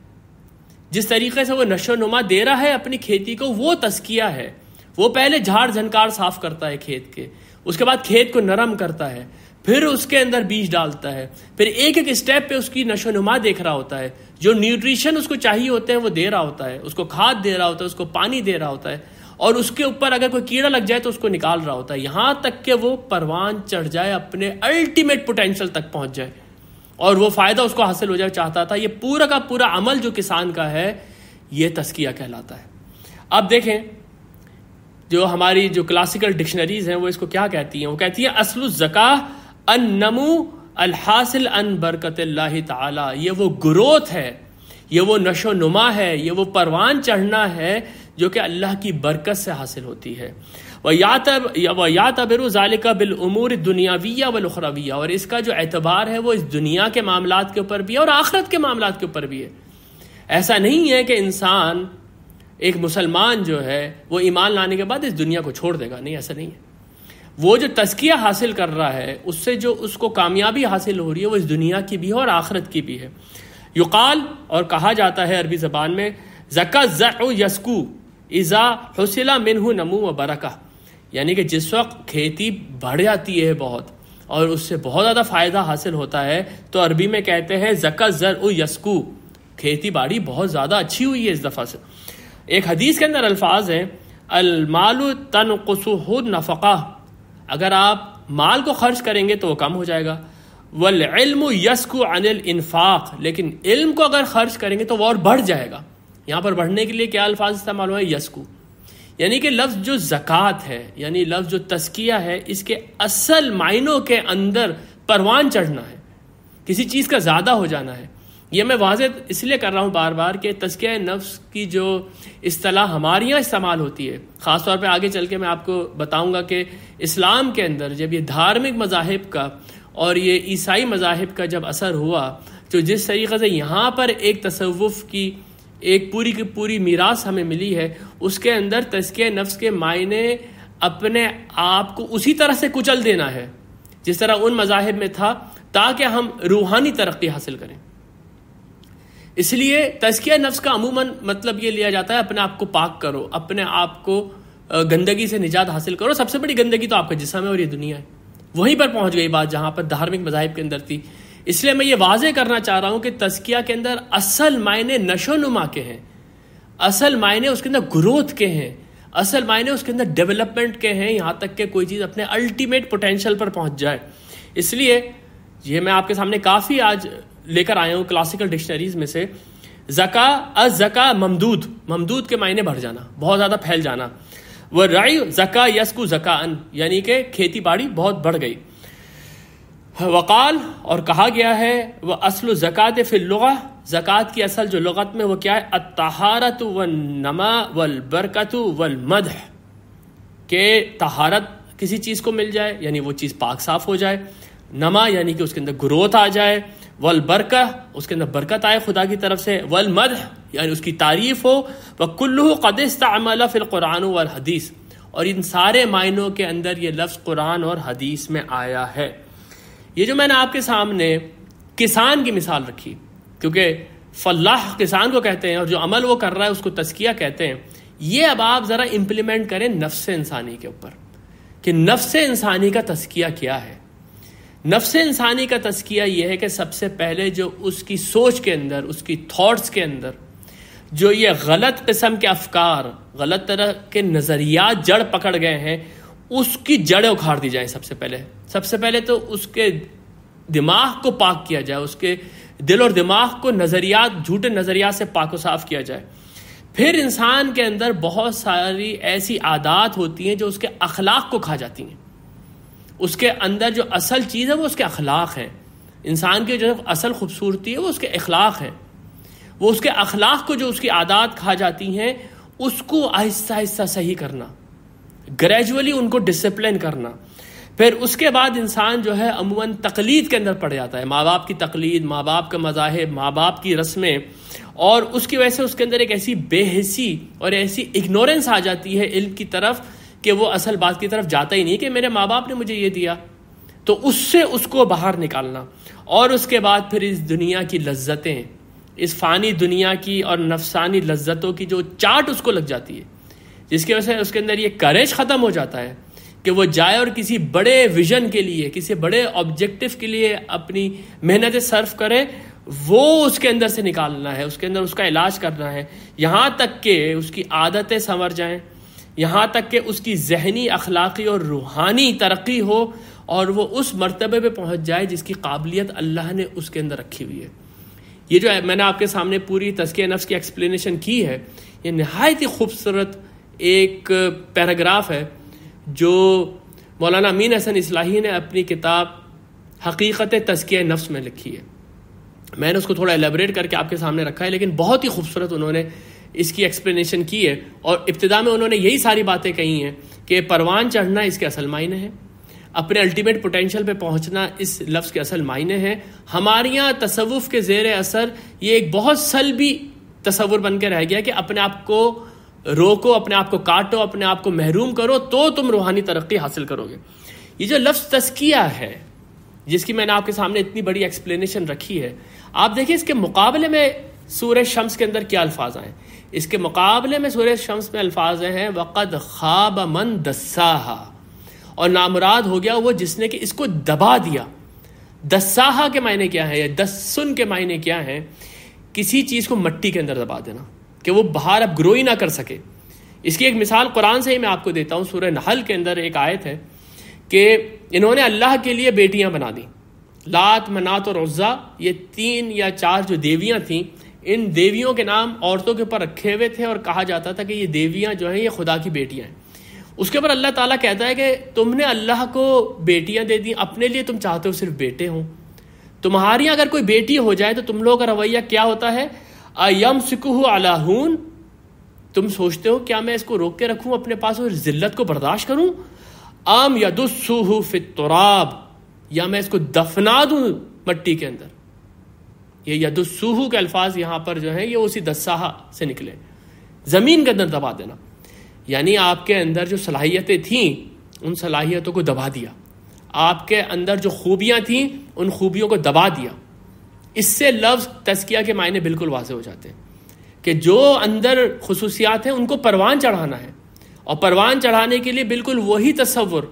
جس طریقے سے وہ نشو نما دے رہا ہے اپنی کھیتی کو وہ تزکیہ ہے. وہ پہلے جھاڑ جھنکار صاف کرتا ہے کھیت کے, اس کے بعد کھیت کو نرم کرتا ہے, پھر اس کے اندر بیج ڈالتا ہے, پھر ایک ایک اسٹیپ پہ اس کی نشو نما دیکھ رہا ہوتا ہے, جو نیوٹریشن اس کو چاہیے ہوتے ہیں وہ دے رہا ہوتا ہے, اس کو کھاد دے رہا ہوتا ہے, اس کو پانی دے رہا ہوتا ہے, اور اس کے اوپر اگر کوئی کیڑا لگ جائے تو اس کو نکال رہا ہوتا ہے, یہاں تک کہ وہ پروان چڑھ جائے, اپنے الٹیمیٹ پوٹینشیل تک پہنچ جائے اور وہ فائدہ اس کو حاصل ہو جائے چاہتا تھا. یہ پورا کا پورا عمل جو کسان کا ہے یہ تزکیہ کہلاتا ہے. اب دیکھیں جو ہماری جو کلاسیکل ڈکشنریز ہیں وہ اس کو کیا کہتی ہیں؟ وہ کہتی ہیں اصل الزکاہ النمو الحاصل ان برکت اللہ تعالی. یہ وہ گروتھ ہے, یہ وہ نشو نما ہے, یہ وہ پروان چڑھنا ہے جو کہ اللہ کی برکت سے حاصل ہوتی ہے. وَيَعْتَبِرُ ذَلِكَ بِالْأُمُورِ الدُّنْيَوِيَّةِ وَالْأُخْرَوِيَّةِ, اور اس کا جو اعتبار ہے وہ اس دنیا کے معاملات کے اوپر بھی ہے اور آخرت کے معاملات کے اوپر بھی ہے. ایسا نہیں ہے کہ انسان ایک مسلمان جو ہے وہ ایمان لانے کے بعد اس دنیا کو چھوڑ دے گا, نہیں, ایسا نہیں ہے. وہ جو تزکیہ حاصل کر رہا ہے اس سے جو اس کو کامیابی حاصل ہو رہی ہے وہ اس دنیا کی بھی ہے اور آخرت کی بھی ہے. یقال, اور کہا جاتا ہے عربی زبان میں, زکا الزرع یسکو اذا حصل منہ نمو و برکہ, یعنی کہ جس وقت کھیتی بڑھ جاتی ہے بہت اور اس سے بہت زیادہ فائدہ حاصل ہوتا ہے تو عربی میں کہتے ہیں زکا زرع یسکو، کھیتی باڑی بہت زیادہ اچھی ہوئی ہے اس دفعہ سے. ایک حدیث کے اندر الفاظ ہیں المال تنقصہ النفقہ، اگر آپ مال کو خرچ کریں گے تو وہ کم ہو جائے گا. والعلم یسکو عن الانفاق، لیکن علم کو اگر خرچ کریں گے تو وہ اور بڑھ جائے گا. یہاں پر بڑھنے کے لیے کیا الفاظ استعمال ہوئے؟ یسکو. یعنی کہ لفظ جو زکوٰۃ ہے، یعنی لفظ جو تزکیہ ہے، اس کے اصل معنوں کے اندر پروان چڑھنا ہے، کسی چیز کا زیادہ ہو جانا ہے. یہ میں واضح اس لیے کر رہا ہوں بار بار کہ تزکیہ نفس کی جو اصطلاح ہمارے یہاں استعمال ہوتی ہے، خاص طور پہ آگے چل کے میں آپ کو بتاؤں گا کہ اسلام کے اندر جب یہ دھارمک مذاہب کا اور یہ عیسائی مذاہب کا جب اثر ہوا، تو جس طریقے سے یہاں پر ایک تصوف کی ایک پوری کی پوری میراث ہمیں ملی ہے، اس کے اندر تزکیہ نفس کے معنی اپنے آپ کو اسی طرح سے کچل دینا ہے جس طرح ان مذاہب میں تھا، تاکہ ہم روحانی ترقی حاصل کریں. اس لیے تزکیہ نفس کا عموماً مطلب یہ لیا جاتا ہے اپنے آپ کو پاک کرو، اپنے آپ کو گندگی سے نجات حاصل کرو. سب سے بڑی گندگی تو آپ کا جسم ہے اور یہ دنیا ہے. وہیں پر پہنچ گئی بات جہاں پر دھارمک مذاہب کے اندر تھی. اس لیے میں یہ واضح کرنا چاہ رہا ہوں کہ تزکیہ کے اندر اصل معنی نشو و نما کے ہیں، اصل معنی اس کے اندر گروتھ کے ہیں، اصل معنی اس کے اندر ڈیولپمنٹ کے ہیں، یہاں تک کہ کوئی چیز اپنے الٹیمیٹ پوٹینشیل پر پہنچ جائے. اس لیے یہ میں آپ کے سامنے کافی آج لے کر آیا ہوں کلاسیکل ڈکشنریز میں سے. زکا الزکا ممدود، ممدود کے معنی بڑھ جانا، بہت زیادہ پھیل جانا. وہ رعی زکا یسکو زکا ان، یعنی کہ کھیتی باڑی بہت بڑھ گئی. وقال، اور کہا گیا ہے وہ اصل زکات فی اللغہ، زکات کی اصل جو لغت میں وہ کیا ہے؟ الطہارت والنما والبرکت والمدح، کہ طہارت کسی چیز کو مل جائے یعنی وہ چیز پاک صاف ہو جائے، نما یعنی کہ اس کے اندر گروتھ آ جائے، والبرکہ اس کے اندر برکت آئے خدا کی طرف سے، والمدح یعنی اس کی تعریف ہو. وَكُلُّهُ قَدْ اسْتَعْمَلَ فِي الْقُرْآنِ وَالْحَدِيثِ، اور ان سارے معنوں کے اندر یہ لفظ قرآن اور حدیث میں آیا ہے. یہ جو میں نے آپ کے سامنے کسان کی مثال رکھی، کیونکہ فلاح کسان کو کہتے ہیں اور جو عمل وہ کر رہا ہے اس کو تزکیہ کہتے ہیں. یہ اب آپ ذرا امپلیمنٹ کریں نفس انسانی کے اوپر کہ نفس انسانی کا تزکیہ کیا ہے. نفس انسانی کا تزکیہ یہ ہے کہ سب سے پہلے جو اس کی سوچ کے اندر، اس کی تھاٹس کے اندر جو یہ غلط قسم کے افکار، غلط طرح کے نظریات جڑ پکڑ گئے ہیں، اس کی جڑیں اکھاڑ دی جائیں. سب سے پہلے تو اس کے دماغ کو پاک کیا جائے، اس کے دل اور دماغ کو نظریات، جھوٹے نظریات سے پاک و صاف کیا جائے. پھر انسان کے اندر بہت ساری ایسی عادات ہوتی ہیں جو اس کے اخلاق کو کھا جاتی ہیں. اس کے اندر جو اصل چیز ہے وہ اس کے اخلاق ہیں. انسان کی جو اصل خوبصورتی ہے وہ اس کے اخلاق ہے. وہ اس کے اخلاق کو جو اس کی عادات کھا جاتی ہیں اس کو آہستہ آہستہ صحیح کرنا، گریجولی ان کو ڈسپلن کرنا. پھر اس کے بعد انسان جو ہے عموماً تقلید کے اندر پڑ جاتا ہے، ماں باپ کی تقلید، ماں باپ کا مذاہب، ماں باپ کی رسمیں، اور اس کی وجہ سے اس کے اندر ایک ایسی بے حسی اور ایسی اگنورنس آ جاتی ہے علم کی طرف کہ وہ اصل بات کی طرف جاتا ہی نہیں کہ میرے ماں باپ نے مجھے یہ دیا. تو اس سے اس کو باہر نکالنا، اور اس کے بعد پھر اس دنیا کی لذتیں، اس فانی دنیا کی اور نفسانی لذتوں کی جو چاٹ اس کو لگ جاتی ہے، جس کی وجہ سے اس کے اندر یہ کریج ختم ہو جاتا ہے کہ وہ جائے اور کسی بڑے ویژن کے لیے، کسی بڑے آبجیکٹو کے لیے اپنی محنت صرف کرے. وہ اس کے اندر سے نکالنا ہے، اس کے اندر اس کا علاج کرنا ہے، یہاں تک کہ اس کی عادتیں سنور جائیں، یہاں تک کہ اس کی ذہنی، اخلاقی اور روحانی ترقی ہو اور وہ اس مرتبے پہ پہنچ جائے جس کی قابلیت اللہ نے اس کے اندر رکھی ہوئی ہے. یہ جو میں نے آپ کے سامنے پوری تزکیہ نفس کی ایکسپلینیشن کی ہے، یہ نہایت ہی خوبصورت ایک پیراگراف ہے جو مولانا امین حسن اصلاحی نے اپنی کتاب حقیقت تزکیہ نفس میں لکھی ہے. میں نے اس کو تھوڑا ایلیبریٹ کر کے آپ کے سامنے رکھا ہے، لیکن بہت ہی خوبصورت انہوں نے اس کی ایکسپلینیشن کی ہے. اور ابتدا میں انہوں نے یہی ساری باتیں کہی ہیں کہ پروان چڑھنا اس کے اصل معنی ہے، اپنے الٹیمیٹ پوٹینشیل پہ پہنچنا اس لفظ کے اصل معنی ہے. ہمارے یہاں تصوف کے زیر اثر یہ ایک بہت سلبی تصور بن کے رہ گیا کہ اپنے آپ کو روکو، اپنے آپ کو کاٹو، اپنے آپ کو محروم کرو تو تم روحانی ترقی حاصل کرو گے. یہ جو لفظ تزکیہ ہے جس کی میں نے آپ کے سامنے اتنی بڑی ایکسپلینیشن رکھی ہے، آپ دیکھیں اس کے مقابلے میں سورہ شمس کے اندر کیا الفاظ آئے. اس کے مقابلے میں سورہ شمس میں الفاظ ہیں وَقَدْ خَابَ مَنْ دَسَّاهَا، اور نامراد ہو گیا وہ جس نے کہ اس کو دبا دیا. دساہا کے معنی کیا ہے یا دسن کے معنی کیا ہے؟ کسی چیز کو مٹی کے اندر دبا دینا کہ وہ باہر اب گرو ہی نہ کر سکے. اس کی ایک مثال قرآن سے ہی میں آپ کو دیتا ہوں. سورہ نحل کے اندر ایک آیت ہے کہ انہوں نے اللہ کے لیے بیٹیاں بنا دیں. لات، منات اور عزا، یہ 3 یا 4 جو دیویاں تھیں، ان دیویوں کے نام عورتوں کے اوپر رکھے ہوئے تھے اور کہا جاتا تھا کہ یہ دیویاں جو ہیں یہ خدا کی بیٹیاں ہیں. اس کے اوپر اللہ تعالیٰ کہتا ہے کہ تم نے اللہ کو بیٹیاں دے دی، اپنے لیے تم چاہتے ہو صرف بیٹے ہوں. تمہاری اگر کوئی بیٹی ہو جائے تو تم لوگوں کا رویہ کیا ہوتا ہے؟ اَيَمْسِكُهُ عَلَىٰ هُونٍ، تم سوچتے ہو کیا میں اس کو روک کے رکھوں اپنے پاس اور ذلت کو برداشت کروں؟ ام یدسہ فی التراب، یا میں اس کو دفنا دوں مٹی کے اندر. یہ یدسہ کے الفاظ یہاں پر جو ہیں یہ اسی دساہا سے نکلے، زمین کے اندر دبا دینا. یعنی آپ کے اندر جو صلاحیتیں تھیں ان صلاحیتوں کو دبا دیا، آپ کے اندر جو خوبیاں تھیں ان خوبیوں کو دبا دیا. اس سے لفظ تزکیہ کے معنی بالکل واضح ہو جاتے ہیں کہ جو اندر خصوصیات ہیں ان کو پروان چڑھانا ہے. اور پروان چڑھانے کے لیے بالکل وہی تصور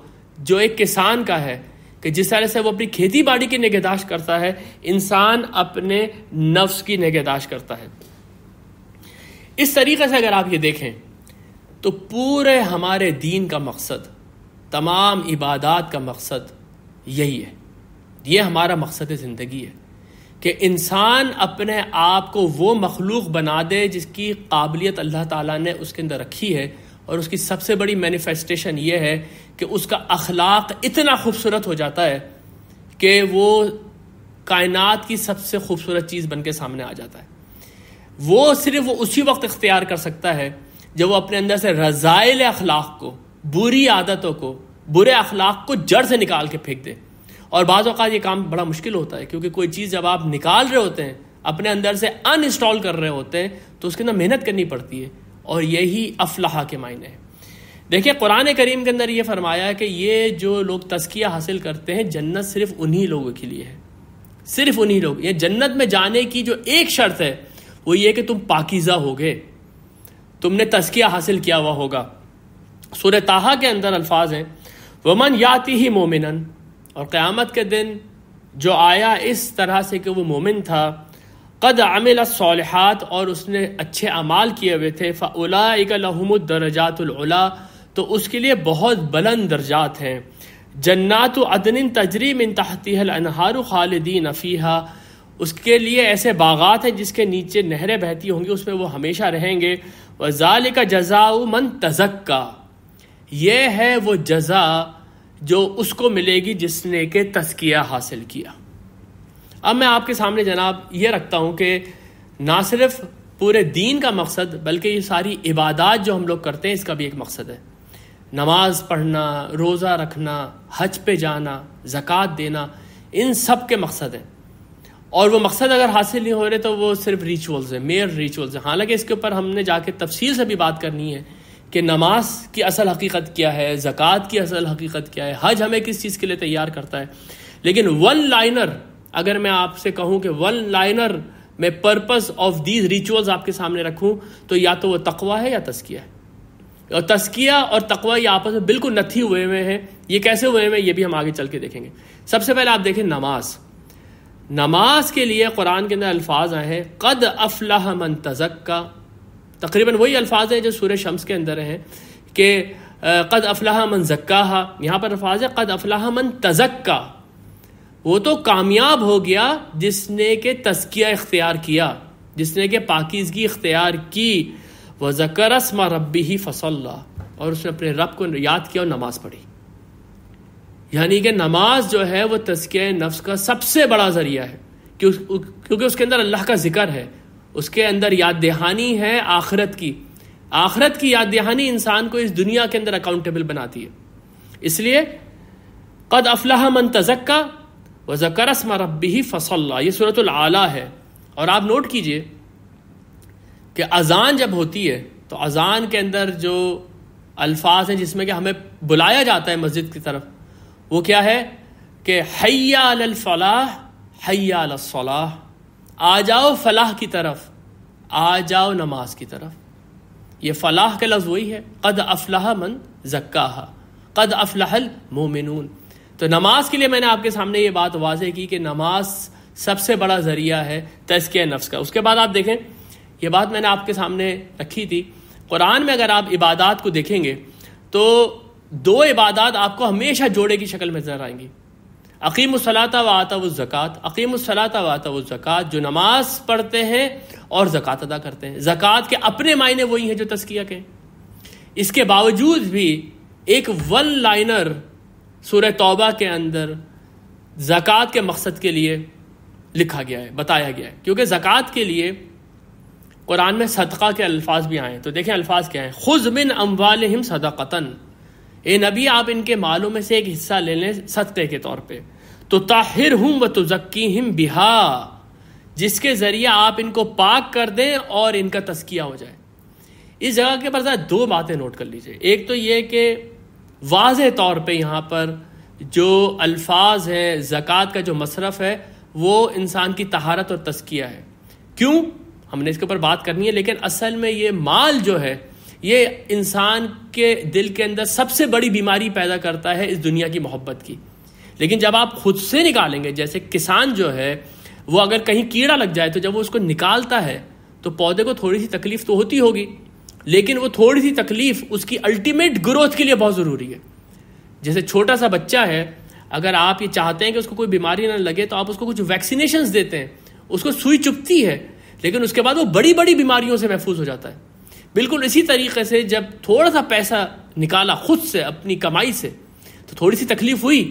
جو ایک کسان کا ہے کہ جس طرح سے وہ اپنی کھیتی باڑی کی نگہداشت کرتا ہے، انسان اپنے نفس کی نگہداشت کرتا ہے. اس طریقے سے اگر آپ یہ دیکھیں تو پورے ہمارے دین کا مقصد، تمام عبادات کا مقصد یہی ہے. یہ ہمارا مقصد زندگی ہے کہ انسان اپنے آپ کو وہ مخلوق بنا دے جس کی قابلیت اللہ تعالیٰ نے اس کے اندر رکھی ہے. اور اس کی سب سے بڑی مینیفیسٹیشن یہ ہے کہ اس کا اخلاق اتنا خوبصورت ہو جاتا ہے کہ وہ کائنات کی سب سے خوبصورت چیز بن کے سامنے آ جاتا ہے. وہ صرف وہ اسی وقت اختیار کر سکتا ہے جب وہ اپنے اندر سے رذائل اخلاق کو، بری عادتوں کو، برے اخلاق کو جڑ سے نکال کے پھینک دے. اور بعض اوقات یہ کام بڑا مشکل ہوتا ہے کیونکہ کوئی چیز جب آپ نکال رہے ہوتے ہیں، اپنے اندر سے ان انسٹال کر رہے ہوتے ہیں، تو اس کے اندر محنت کرنی پڑتی ہے. اور یہی افلاح کے معنی ہے. دیکھیں قرآن کریم کے اندر یہ فرمایا ہے کہ یہ جو لوگ تزکیہ حاصل کرتے ہیں جنت صرف انہی لوگوں کے لیے ہے. صرف انہی لوگ. یہ جنت میں جانے کی جو ایک شرط ہے وہ یہ کہ تم پاکیزہ ہوگے، تم نے تزکیہ حاصل کیا ہوا ہوگا. سورہ طٰہٰ کے اندر الفاظ ہیں وَمَنْ يَأْتِهِ مُؤْمِنًا، اور قیامت کے دن جو آیا اس طرح سے کہ وہ مومن تھا، قد عمل الصالحات، اور اس نے اچھے اعمال کیے ہوئے تھے، فَأُولَٰئِكَ لَهُمُ الدَّرَجَاتُ الْعُلَىٰ، تو اس کے لیے بہت بلند درجات ہیں. جنات عدن تجری من تحتها الانہار خالدین فیہا، اس کے لیے ایسے باغات ہیں جس کے نیچے نہریں بہتی ہوں گی، اس میں وہ ہمیشہ رہیں گے. وَذَلِكَ جَزَاءُ مَن تَزَكَّىٰ، یہ ہے وہ جزا جو اس کو ملے گی جس نے کہ تزکیہ حاصل کیا. اب میں آپ کے سامنے جناب یہ رکھتا ہوں کہ نہ صرف پورے دین کا مقصد بلکہ یہ ساری عبادات جو ہم لوگ کرتے ہیں اس کا بھی ایک مقصد ہے. نماز پڑھنا، روزہ رکھنا، حج پہ جانا، زکوٰۃ دینا، ان سب کے مقصد ہیں. اور وہ مقصد اگر حاصل نہیں ہو رہے تو وہ صرف ریچولز ہیں، میئر ریچولز ہیں. حالانکہ اس کے اوپر ہم نے جا کے تفصیل سے بھی بات کرنی ہے کہ نماز کی اصل حقیقت کیا ہے، زکوٰۃ کی اصل حقیقت کیا ہے، حج ہمیں کس چیز کے لیے تیار کرتا ہے. لیکن ون لائنر اگر میں آپ سے کہوں کہ ون لائنر میں پرپس آف دیز ریچولز آپ کے سامنے رکھوں تو یا تو وہ تقویٰ ہے یا تزکیہ ہے. اور تزکیہ اور تقویٰ یہ آپس میں بالکل نتھی ہوئے ہیں. یہ کیسے ہوئے ہیں یہ بھی ہم آگے چل کے دیکھیں گے. سب سے پہلے آپ دیکھیں نماز. نماز کے لیے قرآن کے اندر الفاظ آئے ہیں قد افلح من تزکا، تقریباً وہی الفاظ ہیں جو سورہ شمس کے اندر ہیں کہ قد افلح من زکاہا. یہاں پر الفاظ ہے قد افلح من تزکا، وہ تو کامیاب ہو گیا جس نے کہ تزکیہ اختیار کیا، جس نے کہ پاکیزگی اختیار کی. وَذَكَرَ اسْمَ رَبِّهِ فَصَلَّىٰ، اور اس نے اپنے رب کو یاد کیا اور نماز پڑھی. یعنی کہ نماز جو ہے وہ تزکیہ نفس کا سب سے بڑا ذریعہ ہے کیونکہ اس کے اندر اللہ کا ذکر ہے، اس کے اندر یاد دہانی ہے آخرت کی. آخرت کی یاد دہانی انسان کو اس دنیا کے اندر اکاؤنٹیبل بناتی ہے. اس لیے قد افلح من تزکا وذکر اسم ربہ فصلی، یہ سورۃ الاعلیٰ ہے. اور آپ نوٹ کیجئے کہ اذان جب ہوتی ہے تو اذان کے اندر جو الفاظ ہیں جس میں کہ ہمیں بلایا جاتا ہے مسجد کی طرف، وہ کیا ہے کہ حی علی الفلاح حی علی الصلاح، آ جاؤ فلاح کی طرف، آ جاؤ نماز کی طرف. یہ فلاح کا لفظ وہی ہے، قد افلح من زکاہا، قد افلح المومنون. تو نماز کے لیے میں نے آپ کے سامنے یہ بات واضح کی کہ نماز سب سے بڑا ذریعہ ہے تزکیہ نفس کا. اس کے بعد آپ دیکھیں، یہ بات میں نے آپ کے سامنے رکھی تھی، قرآن میں اگر آپ عبادات کو دیکھیں گے تو دو عبادات آپ کو ہمیشہ جوڑے کی شکل میں نظر آئیں گی. اقیموا الصلاۃ وآتوا الزکاۃ، اقیموا الصلاۃ وآتوا الزکاۃ، جو نماز پڑھتے ہیں اور زکوٰۃ ادا کرتے ہیں. زکوٰۃ کے اپنے معنی وہی ہیں جو تزکیہ کے. اس کے باوجود بھی ایک ون لائنر سورہ توبہ کے اندر زکوٰۃ کے مقصد کے لیے لکھا گیا ہے، بتایا گیا ہے، کیونکہ زکوٰۃ کے لیے قرآن میں صدقہ کے الفاظ بھی آئے ہیں. تو دیکھیں الفاظ کیا ہیں، خذ من اموالہم صدقۃ، اے نبی آپ ان کے مالوں میں سے ایک حصہ لے لیں صدقے کے طور پہ، تطہرہم وتزکیہم بہا، جس کے ذریعے آپ ان کو پاک کر دیں اور ان کا تزکیہ ہو جائے. اس جگہ کے پر دو باتیں نوٹ کر لیجئے. ایک تو یہ کہ واضح طور پہ یہاں پر جو الفاظ ہیں، زکوٰۃ کا جو مصرف ہے وہ انسان کی طہارت اور تزکیہ ہے. کیوں؟ ہم نے اس کے اوپر بات کرنی ہے، لیکن اصل میں یہ مال جو ہے یہ انسان کے دل کے اندر سب سے بڑی بیماری پیدا کرتا ہے، اس دنیا کی محبت کی. لیکن جب آپ خود سے نکالیں گے، جیسے کسان جو ہے وہ اگر کہیں کیڑا لگ جائے تو جب وہ اس کو نکالتا ہے تو پودے کو تھوڑی سی تکلیف تو ہوتی ہوگی، لیکن وہ تھوڑی سی تکلیف اس کی الٹیمیٹ گروتھ کے لیے بہت ضروری ہے. جیسے چھوٹا سا بچہ ہے، اگر آپ یہ چاہتے ہیں کہ اس کو کوئی بیماری نہ لگے تو آپ اس کو کچھ ویکسینیشنز دیتے ہیں، اس کو سوئی چبھتی ہے، لیکن اس کے بعد وہ بڑی بڑی بیماریوں سے محفوظ ہو جاتا ہے. بالکل اسی طریقے سے جب تھوڑا سا پیسہ نکالا خود سے اپنی کمائی سے تو تھوڑی سی تکلیف ہوئی،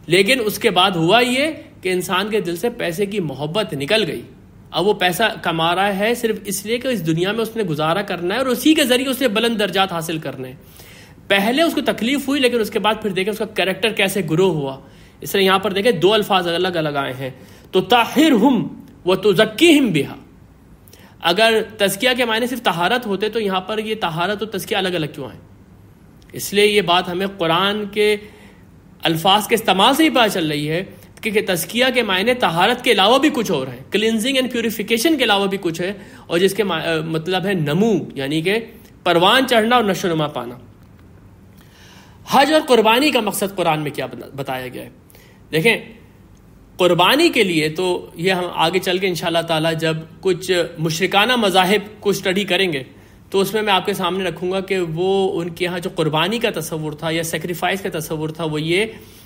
لیکن اس کے بعد ہوا یہ کہ انسان کے دل سے پیسے کی محبت نکل گئی. اب وہ پیسہ کما رہا ہے صرف اس لیے کہ اس دنیا میں اس نے گزارا کرنا ہے اور اسی کے ذریعے اس نے بلند درجات حاصل کرنے ہیں. پہلے اس کو تکلیف ہوئی، لیکن اس کے بعد پھر دیکھیں اس کا کریکٹر کیسے گرو ہوا. اس طرح یہاں پر دیکھیں دو الفاظ الگ الگ آئے ہیں، تطہرہم وتزکیہم بہا. اگر تزکیہ کے معنی صرف طہارت ہوتے تو یہاں پر یہ طہارت اور تزکیہ الگ الگ کیوں آئے؟ اس لیے یہ بات ہمیں قرآن کے الفاظ کے استعمال سے ہی پتہ چل رہی ہے کہ تزکیہ کے معنی طہارت کے علاوہ بھی کچھ اور ہے، کلینزنگ اینڈ پیوریفیکیشن کے علاوہ بھی کچھ ہے، اور جس کے مطلب ہے نمو، یعنی کہ پروان چڑھنا اور نشو و نما پانا. حج اور قربانی کا مقصد قرآن میں کیا بتایا گیا ہے؟ دیکھیں قربانی کے لیے تو یہ ہم آگے چل کے انشاءاللہ تعالی جب کچھ مشرکانہ مذاہب کو اسٹڈی کریں گے تو اس میں آپ کے سامنے رکھوں گا کہ وہ ان کے ہاں جو قربانی کا تصور تھا یا سیکریفائس کا تصور تھا وہ یہ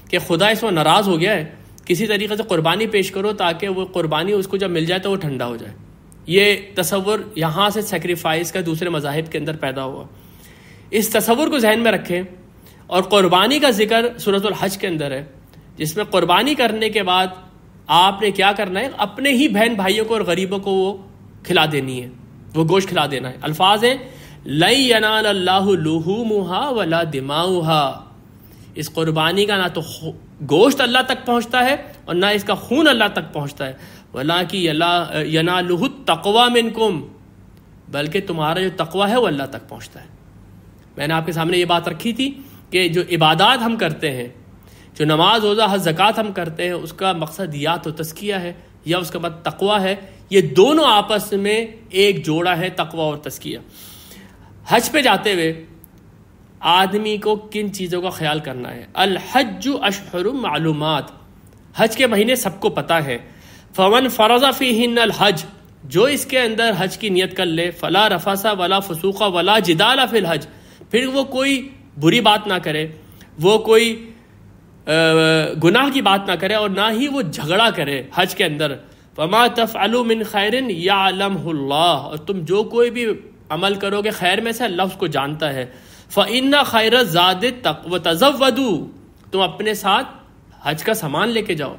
کہ خدا اس وقت ناراض ہو گیا ہے، کسی طریقے سے قربانی پیش کرو تاکہ وہ قربانی اس کو جب مل جائے تو وہ ٹھنڈا ہو جائے. یہ تصور یہاں سے سیکریفائس کا دوسرے مذاہب کے اندر پیدا ہوا. اس تصور کو ذہن میں رکھیں. اور قربانی کا ذکر سورۃ الحج کے اندر ہے، جس میں قربانی کرنے کے بعد آپ نے کیا کرنا ہے، اپنے ہی بہن بھائیوں کو اور غریبوں کو وہ کھلا دینی ہے، وہ گوشت کھلا دینا ہے. الفاظ ہیں لَن يَنَالَ اللَّهُ لُحُومُهَا وَلَا دِمَاؤُهَا. اس قربانی کا نہ تو گوشت اللہ تک پہنچتا ہے اور نہ اس کا خون اللہ تک پہنچتا ہے، وَلَٰكِن يَنَالُهُ التَّقْوَىٰ مِنكُمْ، بلکہ تمہارا جو تقویٰ ہے وہ اللہ تک پہنچتا ہے. میں نے آپ کے سامنے یہ بات رکھی تھی کہ جو عبادات ہم کرتے ہیں، جو نماز روزہ حج زکوٰۃ ہم کرتے ہیں، اس کا مقصد یا تو تزکیہ ہے یا اس کا بعد تقویٰ ہے. یہ دونوں آپس میں ایک جوڑا ہے، تقویٰ اور تزکیہ. حج پہ جاتے ہوئے آدمی کو کن چیزوں کا خیال کرنا ہے؟ الحج اشہر معلومات، حج کے مہینے سب کو پتہ ہے. فمن فرض فیہن الحج، جو اس کے اندر حج کی نیت کر لے، فلا رفث ولا فسوق ولا جدال فی الحج، پھر وہ کوئی بری بات نہ کرے، وہ کوئی گناہ کی بات نہ کرے اور نہ ہی وہ جھگڑا کرے حج کے اندر. فما تفعلوا من خیر یعلمہ اللہ، اور تم جو کوئی بھی عمل کرو گے خیر میں سے اللہ اس کو جانتا ہے. فإن خیر الزاد التقوی وتزودوا، تم اپنے ساتھ حج کا سامان لے کے جاؤ.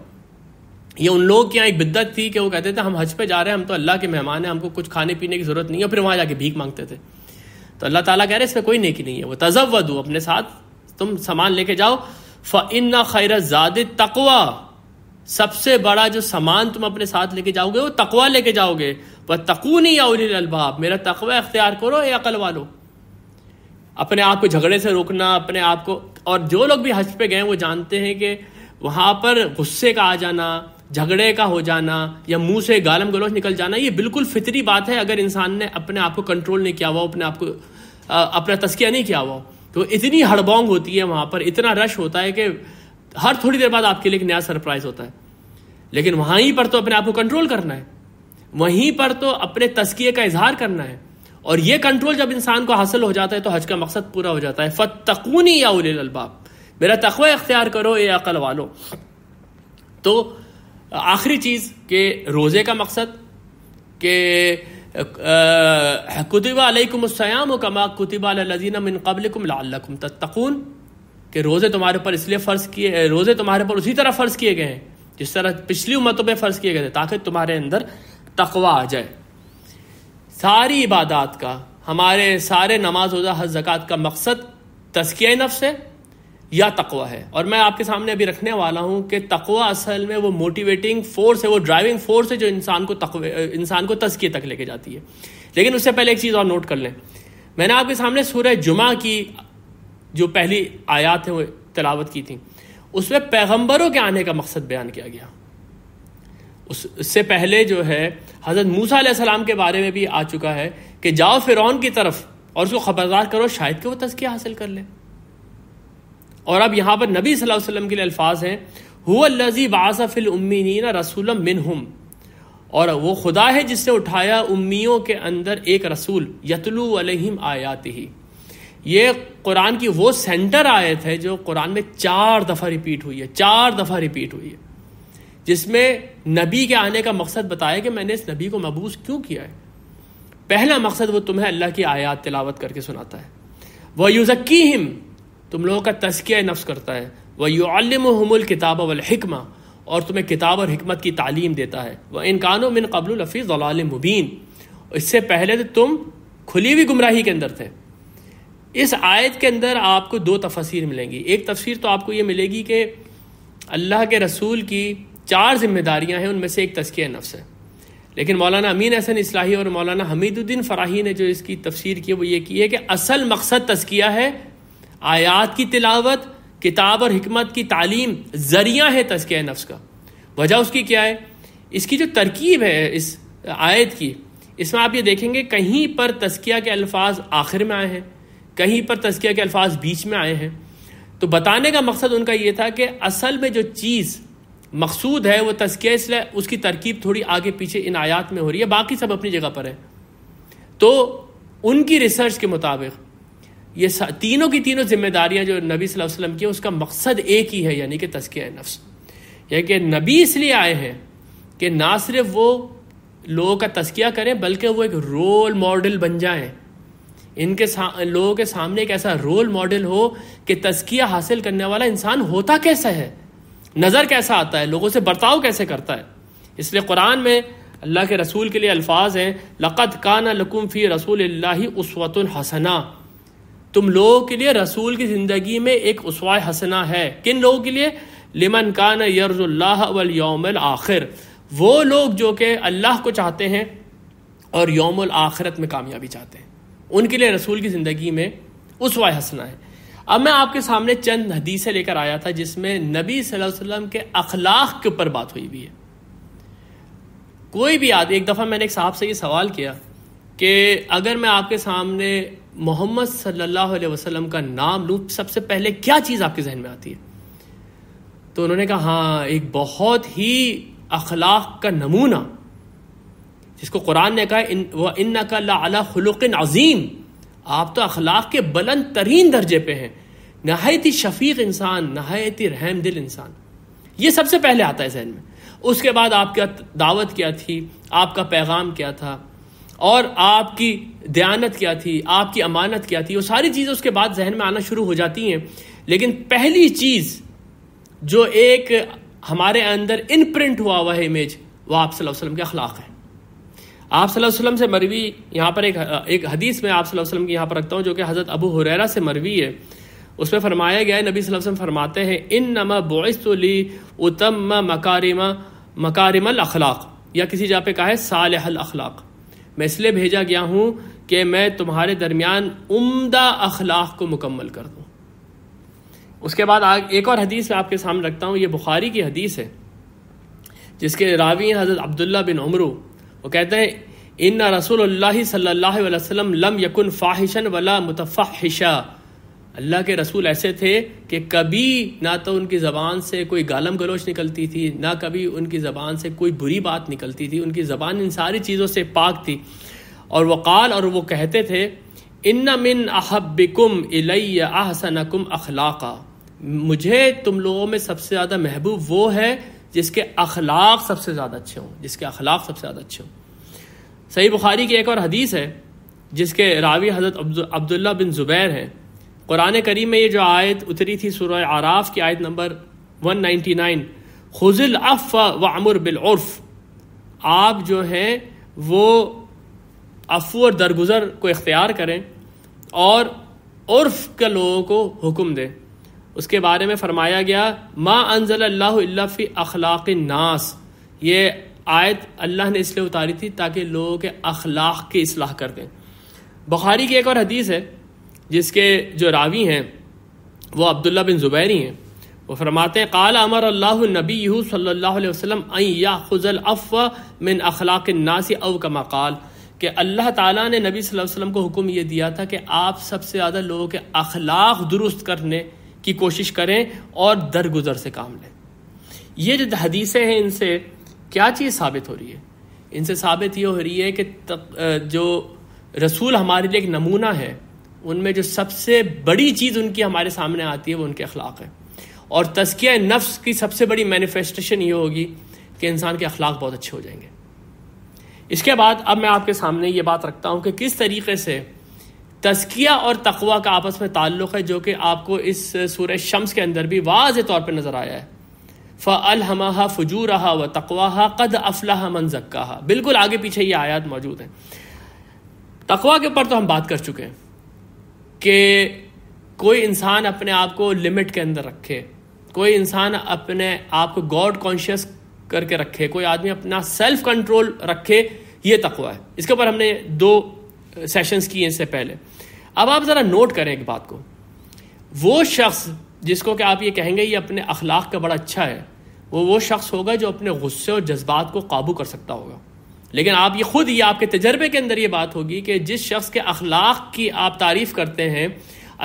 یہ ان لوگوں کی یہاں ایک بدعت تھی کہ وہ کہتے تھے ہم حج پہ جا رہے ہیں، ہم تو اللہ کے مہمان ہیں، ہم کو کچھ کھانے پینے کی ضرورت نہیں ہے، پھر وہاں جا کے بھیک مانگتے تھے. تو اللہ تعالیٰ کہہ رہے اس میں کوئی نیکی نہیں ہے. وہ تزودوا، اپنے ساتھ تم سامان لے کے جاؤ. فإن خیر الزاد التقوی، سب سے بڑا جو سامان تم اپنے ساتھ لے کے جاؤ گے وہ تقوی لے کے جاؤ گے. واتقونی یا اولی الالباب، میرا تقوی اختیار کرو اے عقل والو. اپنے آپ کو جھگڑے سے روکنا، اپنے آپ کو، اور جو لوگ بھی حج پہ گئے وہ جانتے ہیں کہ وہاں پر غصے کا آ جانا، جھگڑے کا ہو جانا یا منہ سے گالم گلوچ نکل جانا یہ بالکل فطری بات ہے. اگر انسان نے اپنے آپ کو کنٹرول نہیں کیا ہوا، اپنے آپ کو اپنا تزکیہ نہیں کیا ہوا، تو اتنی ہڑبونگ ہوتی ہے وہاں پر، اتنا رش ہوتا ہے کہ ہر تھوڑی دیر بعد آپ کے لیے ایک نیا سرپرائز ہوتا ہے. لیکن وہیں پر تو اپنے آپ کو کنٹرول کرنا ہے، وہیں پر تو اپنے تزکیے کا اظہار کرنا ہے. اور یہ کنٹرول جب انسان کو حاصل ہو جاتا ہے تو حج کا مقصد پورا ہو جاتا ہے. فَاتَّقُونِي یا اُولِي الْأَلْبَابِ، میرا تقوی اختیار کرو اے عقل والو. تو آخری چیز کہ روزے کا مقصد کہ کتب علیکم الصیام کما کتب علی الذین من قبلکم لعلکم تتقون، کہ روزے تمہارے پر اس لیے فرض کیے، روزے تمہارے پر اسی طرح فرض کیے گئے ہیں جس طرح پچھلی امتوں پہ فرض کیے گئے تھے، تاکہ تمہارے اندر تقوی آ جائے. ساری عبادات کا، ہمارے سارے نماز روزہ حج زکوٰۃ کا مقصد تزکیہ نفس ہے یا تقوی ہے. اور میں آپ کے سامنے ابھی رکھنے والا ہوں کہ تقوی اصل میں وہ موٹیویٹنگ فورس ہے، وہ ڈرائیونگ فورس ہے جو انسان کو تزکیے تک لے کے جاتی ہے. لیکن اس سے پہلے ایک چیز اور نوٹ کر لیں. میں نے آپ کے سامنے سورہ جمعہ کی جو پہلی آیات ہیں وہ تلاوت کی تھی، اس میں پیغمبروں کے آنے کا مقصد بیان کیا گیا. اس سے پہلے جو ہے حضرت موسیٰ علیہ السلام کے بارے میں بھی آ چکا ہے کہ جاؤ فرعون کی طرف اور اس کو خبردار کرو، شاید کہ وہ تزکیہ حاصل کر لے. اور اب یہاں پر نبی صلی اللہ علیہ وسلم کے لیے الفاظ ہیں هو الذی بعث فی الامیین رسولا منہم، اور وہ خدا ہے جس نے اٹھایا امیوں کے اندر ایک رسول، یتلو علیہم آیاتہ. یہ قرآن کی وہ سینٹر آیت ہے جو قرآن میں 4 دفعہ ریپیٹ ہوئی ہے، 4 دفعہ ریپیٹ ہوئی ہے، جس میں نبی کے آنے کا مقصد بتایا کہ میں نے اس نبی کو مبعوث کیوں کیا ہے. پہلا مقصد وہ تمہیں اللہ کی آیات تلاوت کر کے سناتا ہے. وَيُزَكِّيهِمْ، تم لوگوں کا تزکیہ نفس کرتا ہے. وَيُعَلِّمُهُمُ الْكِتَابَ وَالْحِكْمَةَ، اور تمہیں کتاب اور حکمت کی تعلیم دیتا ہے. وَإِنْ كَانُوا مِنْ قَبْلُ لَفِي ضَلَالٍ مُبِينٍ، اس سے پہلے تو تم کھلی ہوئی گمراہی کے اندر تھے. اس آیت کے اندر آپ کو 2 تفسیر ملیں گی. ایک تفسیر تو آپ کو یہ ملے گی کہ اللہ کے رسول کی 4 ذمہ داریاں ہیں، ان میں سے ایک تزکیہ نفس ہے. لیکن مولانا امین احسن اصلاحی اور مولانا حمید الدین فراہی نے جو اس کی تفسیر کی وہ یہ کی ہے کہ اصل مقصد تزکیہ ہے، آیات کی تلاوت، کتاب اور حکمت کی تعلیم ذریعہ ہے تزکیہ نفس کا. وجہ اس کی کیا ہے؟ اس کی جو ترکیب ہے اس آیت کی، اس میں آپ یہ دیکھیں گے کہیں پر تزکیہ کے الفاظ آخر میں آئے ہیں، کہیں پر تزکیہ کے الفاظ بیچ میں آئے ہیں. تو بتانے کا مقصد ان کا یہ تھا کہ اصل میں جو چیز مقصود ہے وہ تزکیہ، اس لیے اس کی ترکیب تھوڑی آگے پیچھے ان آیات میں ہو رہی ہے، باقی سب اپنی جگہ پر ہے. تو ان کی ریسرچ کے مطابق یہ تینوں کی تینوں ذمہ داریاں جو نبی صلی اللہ علیہ وسلم کی، اس کا مقصد ایک ہی ہے، یعنی کہ تزکیہ نفس. یہ کہ نبی اس لیے آئے ہیں کہ نہ صرف وہ لوگوں کا تزکیہ کریں بلکہ وہ ایک رول ماڈل بن جائیں. ان کے لوگوں کے سامنے ایک ایسا رول ماڈل ہو کہ تزکیہ حاصل کرنے والا انسان ہوتا کیسا ہے، نظر کیسا آتا ہے، لوگوں سے برتاؤ کیسے کرتا ہے. اس لیے قرآن میں اللہ کے رسول کے لیے الفاظ ہیں لَقَدْ كَانَ لَكُمْ فِي رَسُولِ اللَّهِ أُسْوَةٌ حَسَنَةٌ، تم لوگوں کے لیے رسول کی زندگی میں ایک اسوہ حسنہ ہے. کن لوگوں کے لیے؟ لمن کان یرجو اللہ والیوم الآخر، وہ لوگ جو کہ اللہ کو چاہتے ہیں اور یوم الآخرت میں کامیابی چاہتے ہیں، ان کے لیے رسول کی زندگی میں اسوہ حسنہ ہے. اب میں آپ کے سامنے چند حدیثیں لے کر آیا تھا جس میں نبی صلی اللہ علیہ وسلم کے اخلاق کے اوپر بات ہوئی بھی ہے. کوئی بھی آدمی، ایک دفعہ میں نے ایک صاحب سے یہ سوال کیا کہ اگر میں آپ کے سامنے محمد صلی اللہ علیہ وسلم کا نام لوں سب سے پہلے کیا چیز آپ کے ذہن میں آتی ہے؟ تو انہوں نے کہا ہاں ایک بہت ہی اخلاق کا نمونہ جس کو قرآن نے کہا وَإِنَّكَ لَعَلَى خُلُقٍ عَظِيمٍ، آپ تو اخلاق کے بلند ترین درجے پہ ہیں، نہایت ہی شفیق انسان، نہایت ہی رحم دل انسان. یہ سب سے پہلے آتا ہے ذہن میں. اس کے بعد آپ کا دعوت کیا تھی، آپ کا پیغام کیا تھا، اور آپ کی دیانت کیا تھی، آپ کی امانت کیا تھی، وہ ساری چیزیں اس کے بعد ذہن میں آنا شروع ہو جاتی ہیں. لیکن پہلی چیز جو ایک ہمارے اندر امپرنٹ ہوا ہے امیج، وہ آپ صلی اللہ علیہ وسلم کے اخلاق ہے. آپ صلی اللہ علیہ وسلم سے مروی یہاں پر ایک حدیث میں آپ صلی اللہ علیہ وسلم کی یہاں پر رکھتا ہوں جو کہ حضرت ابو ہریرہ سے مروی ہے. اس میں فرمایا گیا ہے، نبی صلی اللہ علیہ وسلم فرماتے ہیں انما بعثت لاتم مکارم الاخلاق، یا کسی جگہ پہ کہا ہے صالح الاخلاق، میں اس لیے بھیجا گیا ہوں کہ میں تمہارے درمیان عمدہ اخلاق کو مکمل کر دوں. اس کے بعد ایک اور حدیث میں آپ کے سامنے رکھتا ہوں، یہ بخاری کی حدیث ہے جس کے راوی ہیں حضرت عبداللہ بن عمر. وہ کہتے ہیں ان رسول اللہ صلی اللہ علیہ وسلم لم یکن فاحشا ولا متفحشا. اللہ کے رسول ایسے تھے کہ کبھی نہ تو ان کی زبان سے کوئی گالم گلوچ نکلتی تھی، نہ کبھی ان کی زبان سے کوئی بری بات نکلتی تھی. ان کی زبان ان ساری چیزوں سے پاک تھی. اور وقال، اور وہ کہتے تھے ان من احبکم الی احسنکم اخلاقا. مجھے تم لوگوں میں سب سے زیادہ محبوب وہ ہے جس کے اخلاق سب سے زیادہ اچھے ہوں، جس کے اخلاق سب سے زیادہ اچھے ہوں. صحیح بخاری کی ایک اور حدیث ہے جس کے راوی حضرت عبداللہ بن زبیر ہیں. قرآن کریم میں یہ جو آیت اتری تھی سورہ اعراف کی آیت نمبر 199، خذ العفو وامر بالعرف. آپ جو ہیں وہ عفو اور درگزر کو اختیار کریں اور عرف کے لوگوں کو حکم دیں. اس کے بارے میں فرمایا گیا ما انزل اللہ الا فی اخلاق الناس. یہ آیت اللہ نے اس لیے اتاری تھی تاکہ لوگوں کے اخلاق کی اصلاح کر دیں. بخاری کی ایک اور حدیث ہے جس کے جو راوی ہیں وہ عبداللہ بن زبیر ہی ہیں. وہ فرماتے ہیں قال امر اللہ نبی صلی اللہ علیہ وسلم ان یاخذ العفو من اخلاق الناس او کما قال، کہ اللہ تعالیٰ نے نبی صلی اللہ علیہ وسلم کو حکم یہ دیا تھا کہ آپ سب سے زیادہ لوگوں کے اخلاق درست کرنے کی کوشش کریں اور درگزر سے کام لیں. یہ جو حدیثیں ہیں ان سے کیا چیز ثابت ہو رہی ہے؟ ان سے ثابت یہ ہو رہی ہے کہ جو رسول ہمارے لیے ایک نمونہ ہے، ان میں جو سب سے بڑی چیز ان کی ہمارے سامنے آتی ہے وہ ان کے اخلاق ہے. اور تزکیہ نفس کی سب سے بڑی مینیفیسٹیشن یہ ہوگی کہ انسان کے اخلاق بہت اچھے ہو جائیں گے. اس کے بعد اب میں آپ کے سامنے یہ بات رکھتا ہوں کہ کس طریقے سے تزکیہ اور تقویٰ کا آپس میں تعلق ہے، جو کہ آپ کو اس سورہ شمس کے اندر بھی واضح طور پہ نظر آیا ہے. فَأَلْهَمَهَا فُجُورَهَا وَتَقْوَاهَا قَدْ أَفْلَحَ مَنْ زَكَّاهَا. بالکل آگے پیچھے یہ آیات موجود ہیں. تقویٰ کے اوپر تو ہم بات کر چکے ہیں کہ کوئی انسان اپنے آپ کو لمٹ کے اندر رکھے، کوئی انسان اپنے آپ کو گاڈ کانشیس کر کے رکھے، کوئی آدمی اپنا سیلف کنٹرول رکھے، یہ تقویٰ ہے. اس کے اوپر ہم نے 2 سیشنز کیے اس سے پہلے. اب آپ ذرا نوٹ کریں ایک بات کو، وہ شخص جس کو کہ آپ یہ کہیں گے یہ اپنے اخلاق کا بڑا اچھا ہے، وہ شخص ہوگا جو اپنے غصے اور جذبات کو قابو کر سکتا ہوگا. لیکن آپ یہ خود، یہ آپ کے تجربے کے اندر یہ بات ہوگی کہ جس شخص کے اخلاق کی آپ تعریف کرتے ہیں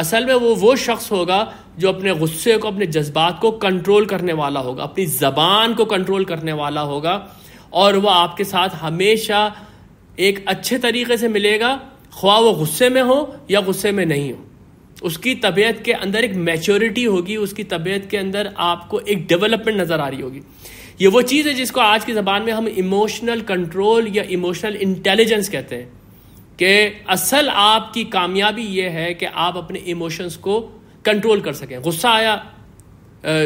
اصل میں وہ شخص ہوگا جو اپنے غصے کو، اپنے جذبات کو کنٹرول کرنے والا ہوگا، اپنی زبان کو کنٹرول کرنے والا ہوگا، اور وہ آپ کے ساتھ ہمیشہ ایک اچھے طریقے سے ملے گا، خواہ وہ غصے میں ہو یا غصے میں نہیں ہو. اس کی طبیعت کے اندر ایک میچورٹی ہوگی، اس کی طبیعت کے اندر آپ کو ایک ڈیولپمنٹ نظر آ رہی ہوگی. یہ وہ چیز ہے جس کو آج کی زبان میں ہم ایموشنل کنٹرول یا ایموشنل انٹیلیجنس کہتے ہیں، کہ اصل آپ کی کامیابی یہ ہے کہ آپ اپنے ایموشنز کو کنٹرول کر سکیں. غصہ آیا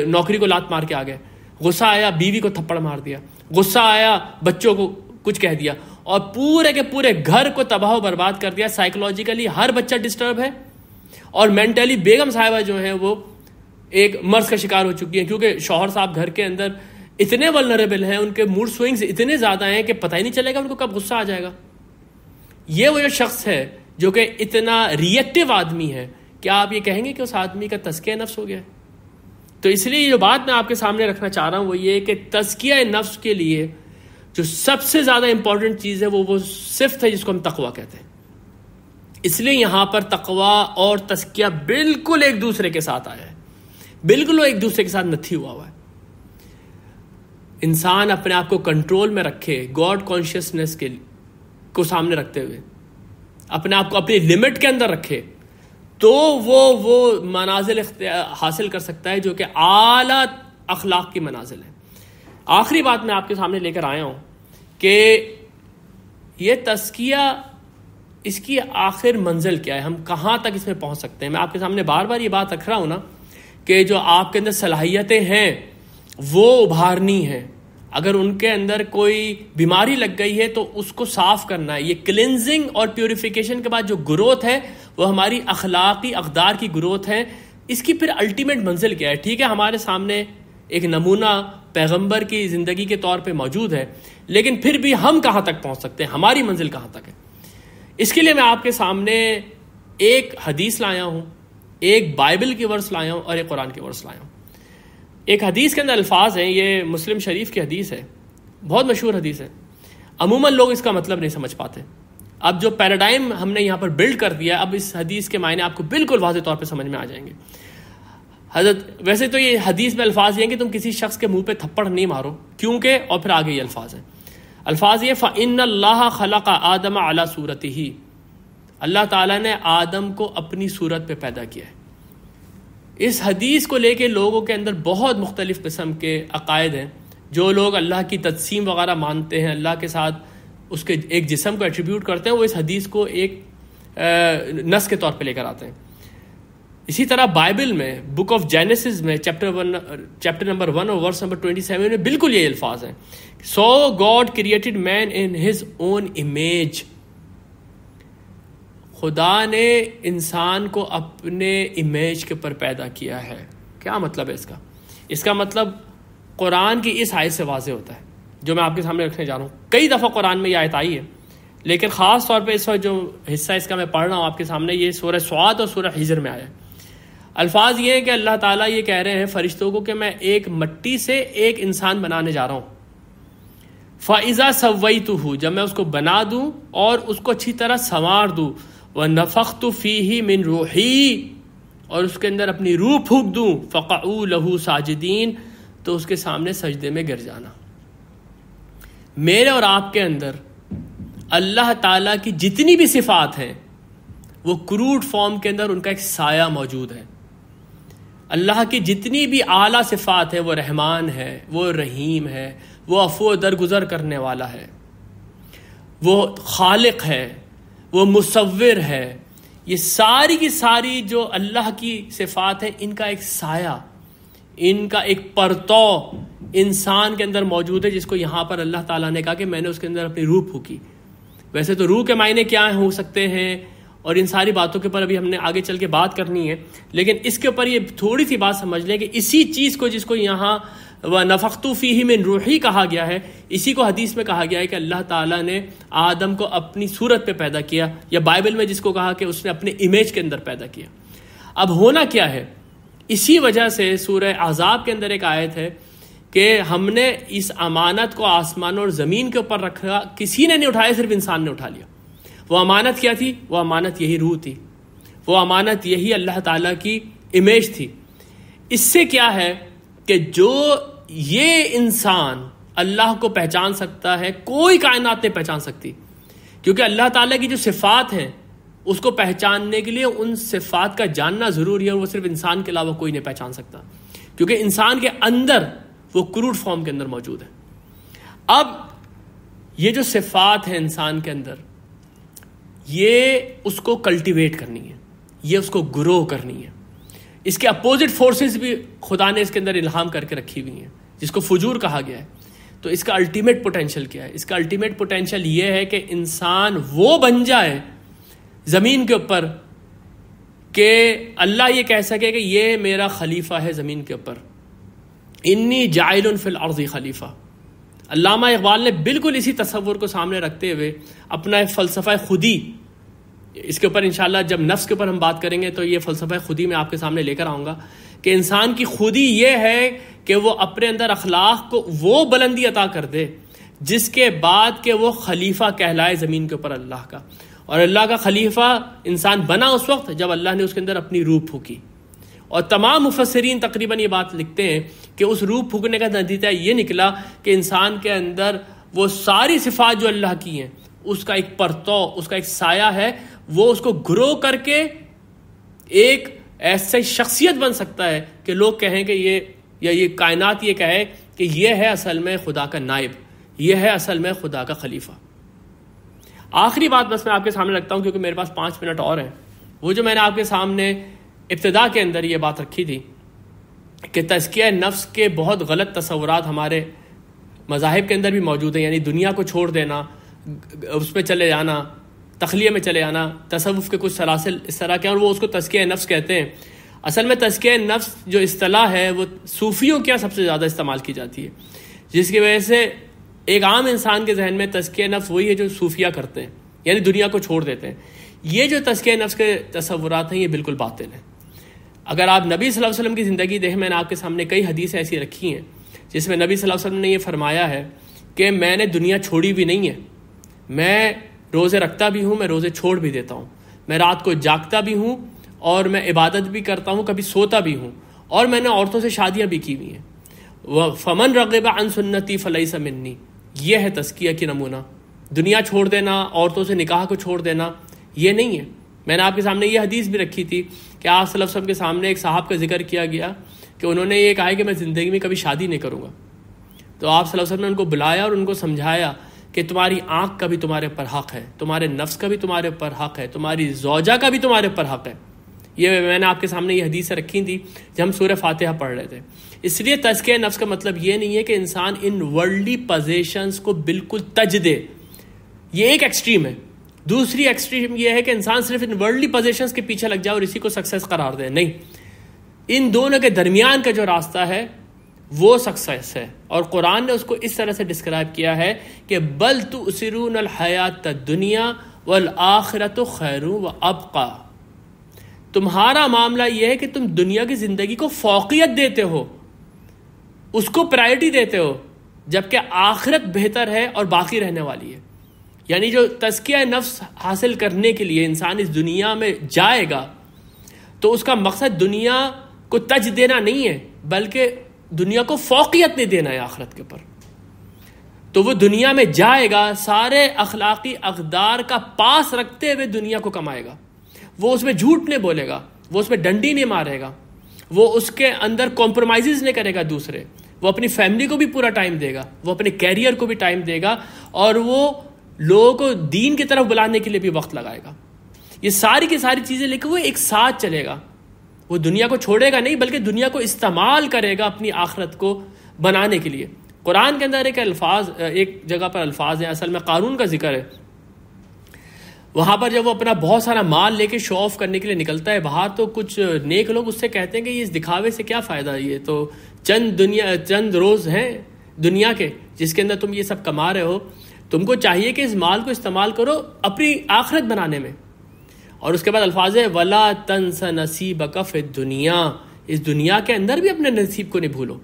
نوکری کو لات مار کے آ گئے، غصہ آیا بیوی کو تھپڑ مار دیا، غصہ آیا بچوں کو کچھ کہہ دیا اور پورے کے پورے گھر کو تباہ و برباد کر دیا. سائیکولوجیکلی ہر بچہ ڈسٹرب ہے اور مینٹلی بیگم صاحبہ جو ہیں وہ ایک مرض کا شکار ہو چکی ہیں، کیونکہ شوہر صاحب گھر کے اندر اتنے ولنریبل ہیں، ان کے موڈ سوئنگز اتنے زیادہ ہیں کہ پتہ ہی نہیں چلے گا ان کو کب غصہ آ جائے گا. یہ وہ جو شخص ہے جو کہ اتنا ریئیکٹیو آدمی ہے، کیا آپ یہ کہیں گے کہ اس آدمی کا تزکیہ نفس ہو گیا ہے؟ تو اس لیے جو بات میں آپ کے سامنے رکھنا چاہ رہا ہوں وہ یہ کہ تزکیہ نفس کے لیے جو سب سے زیادہ امپورٹنٹ چیز ہے وہ صفت ہے جس کو ہم تقویٰ کہتے ہیں. اس لیے یہاں پر تقویٰ اور تزکیہ بالکل ایک دوسرے کے ساتھ آیا ہے، بالکل ایک دوسرے کے ساتھ نتھی ہوا ہے. انسان اپنے آپ کو کنٹرول میں رکھے، گاڈ کانشیسنس کو سامنے رکھتے ہوئے اپنے آپ کو اپنی لمٹ کے اندر رکھے، تو وہ منازل حاصل کر سکتا ہے جو کہ اعلیٰ اخلاق کی منازل ہے. آخری بات میں آپ کے سامنے لے کر آیا ہوں کہ یہ تزکیہ، اس کی آخر منزل کیا ہے، ہم کہاں تک اس میں پہنچ سکتے ہیں. میں آپ کے سامنے بار بار یہ بات رکھ رہا ہوں نا کہ جو آپ کے اندر صلاحیتیں ہیں وہ ابھارنی ہیں. اگر ان کے اندر کوئی بیماری لگ گئی ہے تو اس کو صاف کرنا ہے. یہ کلینزنگ اور پیوریفیکیشن کے بعد جو گروتھ ہے وہ ہماری اخلاقی اقدار کی گروتھ ہے. اس کی پھر الٹیمیٹ منزل کیا ہے؟ ٹھیک ہے ہمارے سامنے ایک نمونہ پیغمبر کی زندگی کے طور پہ موجود ہے، لیکن پھر بھی ہم کہاں تک پہنچ سکتے ہیں، ہماری منزل کہاں تک ہے؟ اس کے لیے میں آپ کے سامنے ایک حدیث لایا ہوں، ایک بائبل کی ورس لایا ہوں اور ایک قرآن کی ورس لایا ہوں. ایک حدیث کے اندر الفاظ ہیں، یہ مسلم شریف کی حدیث ہے. بہت مشہور حدیث ہے، عموماً لوگ اس کا مطلب نہیں سمجھ پاتے. اب جو پیراڈائم ہم نے یہاں پر بلڈ کر دیا، اب اس حدیث کے معنی آپ کو بالکل واضح طور پہ سمجھ میں آ جائیں گے. حضرت ویسے تو یہ حدیث میں الفاظ یہ ہیں کہ تم کسی شخص کے منہ پہ تھپڑ نہیں مارو، کیونکہ، اور پھر آگے یہ الفاظ ہیں. الفاظ یہ فَإِنَّ اللَّهَ خَلَقَ آدَمَ عَلَى صُورَتِهِ، اللہ تعالیٰ نے آدم کو اپنی صورت پہ پیدا کیا ہے. اس حدیث کو لے کے لوگوں کے اندر بہت مختلف قسم کے عقائد ہیں. جو لوگ اللہ کی تجسیم وغیرہ مانتے ہیں، اللہ کے ساتھ اس کے ایک جسم کو ایٹریبیوٹ کرتے ہیں، وہ اس حدیث کو ایک نص کے طور پہ لے کر آتے ہیں. اسی طرح بائبل میں بک آف جینیسس میں چیپٹر نمبر 1 اور ورس نمبر 27 میں بالکل یہ الفاظ ہیں. So God created man in his own image, خدا نے انسان کو اپنے امیج کے اوپر پیدا کیا ہے. کیا مطلب ہے اس کا؟ اس کا مطلب قرآن کی اس آیت سے واضح ہوتا ہے جو میں آپ کے سامنے رکھنے جا رہا ہوں. کئی دفعہ قرآن میں یہ آیت آئی ہے، لیکن خاص طور پہ اس وقت جو حصہ اس کا میں پڑھ رہا ہوں آپ کے سامنے، یہ سورہ صاد اور سورہ حجر میں آیا ہے. الفاظ یہ ہیں کہ اللہ تعالیٰ یہ کہہ رہے ہیں فرشتوں کو کہ میں ایک مٹی سے ایک انسان بنانے جا رہا ہوں. فَإِذَا سَوَّيْتُهُ، جب میں اس کو بنا دوں اور اس کو اچھی طرح سنوار دوں، وَنَفَخْتُ فِيهِ مِن رُوحِي، اور اس کے اندر اپنی روح پھونک دوں، فَقَعُوا لَهُ سَاجِدِينَ، تو اس کے سامنے سجدے میں گر جانا. میرے اور آپ کے اندر اللہ تعالیٰ کی جتنی بھی صفات ہیں وہ کروڈ فارم کے اندر ان کا ایک سایہ موجود ہے. اللہ کی جتنی بھی اعلیٰ صفات ہیں، وہ رحمان ہے، وہ رحیم ہے، وہ عفو درگزر کرنے والا ہے، وہ خالق ہے، وہ مصور ہے. یہ ساری کی ساری جو اللہ کی صفات ہیں، ان کا ایک سایہ، ان کا ایک پرتو انسان کے اندر موجود ہے، جس کو یہاں پر اللہ تعالیٰ نے کہا کہ میں نے اس کے اندر اپنی روح پھونکی. ویسے تو روح کے معنی کیا ہو سکتے ہیں اور ان ساری باتوں کے اوپر ابھی ہم نے آگے چل کے بات کرنی ہے، لیکن اس کے اوپر یہ تھوڑی سی بات سمجھ لیں کہ اسی چیز کو جس کو یہاں وَنَفَخْتُ فِيهِ مِن رُوحِي کہا گیا ہے، اسی کو حدیث میں کہا گیا ہے کہ اللہ تعالیٰ نے آدم کو اپنی صورت پہ پیدا کیا، یا بائبل میں جس کو کہا کہ اس نے اپنے امیج کے اندر پیدا کیا. اب ہونا کیا ہے؟ اسی وجہ سے سورہ احزاب کے اندر ایک آیت ہے کہ ہم نے اس امانت کو آسمان اور زمین کے اوپر رکھا، کسی نے نہیں اٹھایا، صرف انسان نے اٹھا لیا. وہ امانت کیا تھی؟ وہ امانت یہی روح تھی، وہ امانت یہی اللہ تعالیٰ کی امیج تھی. اس سے کیا ہے کہ جو یہ انسان اللہ کو پہچان سکتا ہے، کوئی کائنات نہیں پہچان سکتی، کیونکہ اللہ تعالیٰ کی جو صفات ہیں اس کو پہچاننے کے لیے ان صفات کا جاننا ضروری ہے، اور وہ صرف انسان کے علاوہ کوئی نہیں پہچان سکتا، کیونکہ انسان کے اندر وہ کروڈ فارم کے اندر موجود ہے. اب یہ جو صفات ہیں انسان کے اندر، یہ اس کو کلٹیویٹ کرنی ہے، یہ اس کو گرو کرنی ہے. اس کے اپوزٹ فورسز بھی خدا نے اس کے اندر الہام کر کے رکھی ہوئی ہیں، جس کو فجور کہا گیا ہے. تو اس کا الٹیمیٹ پوٹینشیل کیا ہے؟ اس کا الٹیمیٹ پوٹینشیل یہ ہے کہ انسان وہ بن جائے زمین کے اوپر کہ اللہ یہ کہہ سکے کہ یہ میرا خلیفہ ہے زمین کے اوپر. انی جاعل فی الارض خلیفہ. علامہ اقبال نے بالکل اسی تصور کو سامنے رکھتے ہوئے اپنا فلسفہ خودی، اس کے اوپر انشاءاللہ جب نفس کے اوپر ہم بات کریں گے تو یہ فلسفہ خودی میں آپ کے سامنے لے کر آؤں گا کہ انسان کی خودی یہ ہے کہ وہ اپنے اندر اخلاق کو وہ بلندی عطا کر دے جس کے بعد کہ وہ خلیفہ کہلائے زمین کے اوپر اللہ کا. اور اللہ کا خلیفہ انسان بنا اس وقت جب اللہ نے اس کے اندر اپنی روح پھونکی. اور تمام مفسرین تقریباً یہ بات لکھتے ہیں کہ اس روح پھونکنے کا نتیجہ یہ نکلا کہ انسان کے اندر وہ ساری صفات جو اللہ کی ہیں اس کا ایک پرتو، اس کا ایک سایہ ہے، وہ اس کو گرو کر کے ایک ایسا شخصیت بن سکتا ہے کہ لوگ کہیں کہ یہ، یا یہ کائنات یہ کہے کہ یہ ہے اصل میں خدا کا نائب، یہ ہے اصل میں خدا کا خلیفہ. آخری بات بس میں آپ کے سامنے رکھتا ہوں کیونکہ میرے پاس 5 منٹ اور ہیں. وہ جو میں نے آپ کے سامنے ابتدا کے اندر یہ بات رکھی تھی کہ تزکیہ نفس کے بہت غلط تصورات ہمارے مذاہب کے اندر بھی موجود ہیں، یعنی دنیا کو چھوڑ دینا، اس پہ چلے جانا، تخلیہ میں چلے جانا، تصوف کے کچھ سلاسل اس طرح کے، اور وہ اس کو تزکیہ نفس کہتے ہیں. اصل میں تزکیہ نفس جو اصطلاح ہے وہ صوفیوں کے سب سے زیادہ استعمال کی جاتی ہے، جس کی وجہ سے ایک عام انسان کے ذہن میں تزکیہ نفس وہی ہے جو صوفیہ کرتے ہیں، یعنی دنیا کو چھوڑ دیتے ہیں. یہ جو تزکیہ نفس کے تصورات ہیں یہ بالکل باطل ہیں. اگر آپ نبی صلی اللہ علیہ وسلم کی زندگی دیکھیں، میں نے آپ کے سامنے کئی حدیثیں ایسی رکھی ہیں جس میں نبی صلی اللہ علیہ وسلم نے یہ فرمایا ہے کہ میں نے دنیا چھوڑی بھی نہیں ہے، میں روزے رکھتا بھی ہوں، میں روزے چھوڑ بھی دیتا ہوں، میں رات کو جاگتا بھی ہوں اور میں عبادت بھی کرتا ہوں، کبھی سوتا بھی ہوں، اور میں نے عورتوں سے شادیاں بھی کی ہوئی ہیں۔ فمن رغب عن سنتی فلیس منی، یہ ہے تزکیہ کی نمونہ۔ دنیا چھوڑ دینا، عورتوں سے نکاح کو چھوڑ دینا، یہ نہیں ہے۔ میں نے آپ کے سامنے یہ حدیث بھی رکھی تھی کہ آپ صلی اللہ علیہ وسلم کے سامنے ایک صاحب کا ذکر کیا گیا کہ انہوں نے یہ کہا کہ میں زندگی میں کبھی شادی نہیں کروں گا، تو آپ صلی اللہ علیہ وسلم نے ان کو بلایا اور ان کو سمجھایا کہ تمہاری آنکھ کا بھی تمہارے اوپر حق ہے، تمہارے نفس کا بھی تمہارے اوپر حق ہے، تمہاری زوجہ کا بھی تمہارے اوپر حق ہے۔ یہ میں نے آپ کے سامنے یہ حدیثیں رکھی تھی جب ہم سورہ فاتحہ پڑھ رہے تھے۔ اس لیے تزکیہ نفس کا مطلب یہ نہیں ہے کہ انسان ان ورلڈلی پوزیشنز کو بالکل تج دے، یہ ایک ایکسٹریم ہے۔ دوسری ایکسٹریم یہ ہے کہ انسان صرف ان ورلڈلی پوزیشنز کے پیچھے لگ جائے اور اسی کو سکسیس قرار دے، نہیں، ان دونوں کے درمیان کا جو راستہ ہے وہ سکسیس ہے۔ اور قرآن نے اس کو اس طرح سے ڈسکرائب کیا ہے کہ بل تؤثرون الحیات الدنیا والآخرۃ خیر وابقی، تمہارا معاملہ یہ ہے کہ تم دنیا کی زندگی کو فوقیت دیتے ہو، اس کو پرائرٹی دیتے ہو، جبکہ آخرت بہتر ہے اور باقی رہنے والی ہے۔ یعنی جو تزکیہ نفس حاصل کرنے کے لیے انسان اس دنیا میں جائے گا تو اس کا مقصد دنیا کو تج دینا نہیں ہے، بلکہ دنیا کو فوقیت نہیں دینا ہے آخرت کے اوپر۔ تو وہ دنیا میں جائے گا، سارے اخلاقی اقدار کا پاس رکھتے ہوئے دنیا کو کمائے گا، وہ اس میں جھوٹ نہیں بولے گا، وہ اس میں ڈنڈی نہیں مارے گا، وہ اس کے اندر کمپرومائزز نہیں کرے گا دوسرے، وہ اپنی فیملی کو بھی پورا ٹائم دے گا، وہ اپنے کیریئر کو بھی ٹائم دے گا، اور وہ لوگوں کو دین کی طرف بلانے کے لیے بھی وقت لگائے گا۔ یہ ساری کی ساری چیزیں لے کے وہ ایک ساتھ چلے گا، وہ دنیا کو چھوڑے گا نہیں بلکہ دنیا کو استعمال کرے گا اپنی آخرت کو بنانے کے لیے۔ قرآن کے اندر ایک جگہ پر الفاظ ہیں، اصل میں قارون کا ذکر ہے، وہاں پر جب وہ اپنا بہت سارا مال لے کے شو آف کرنے کے لیے نکلتا ہے باہر، تو کچھ نیک لوگ اس سے کہتے ہیں کہ یہ اس دکھاوے سے کیا فائدہ، یہ تو چند روز ہیں دنیا کے جس کے اندر تم یہ سب کما رہے ہو، تم کو چاہیے کہ اس مال کو استعمال کرو اپنی آخرت بنانے میں۔ اور اس کے بعد الفاظ ہے وَلَا تَنْسَ نَصِيبَكَ فِي الدُّنْيَا، اس دنیا کے اندر بھی اپنے نصیب کو نہیں بھولو۔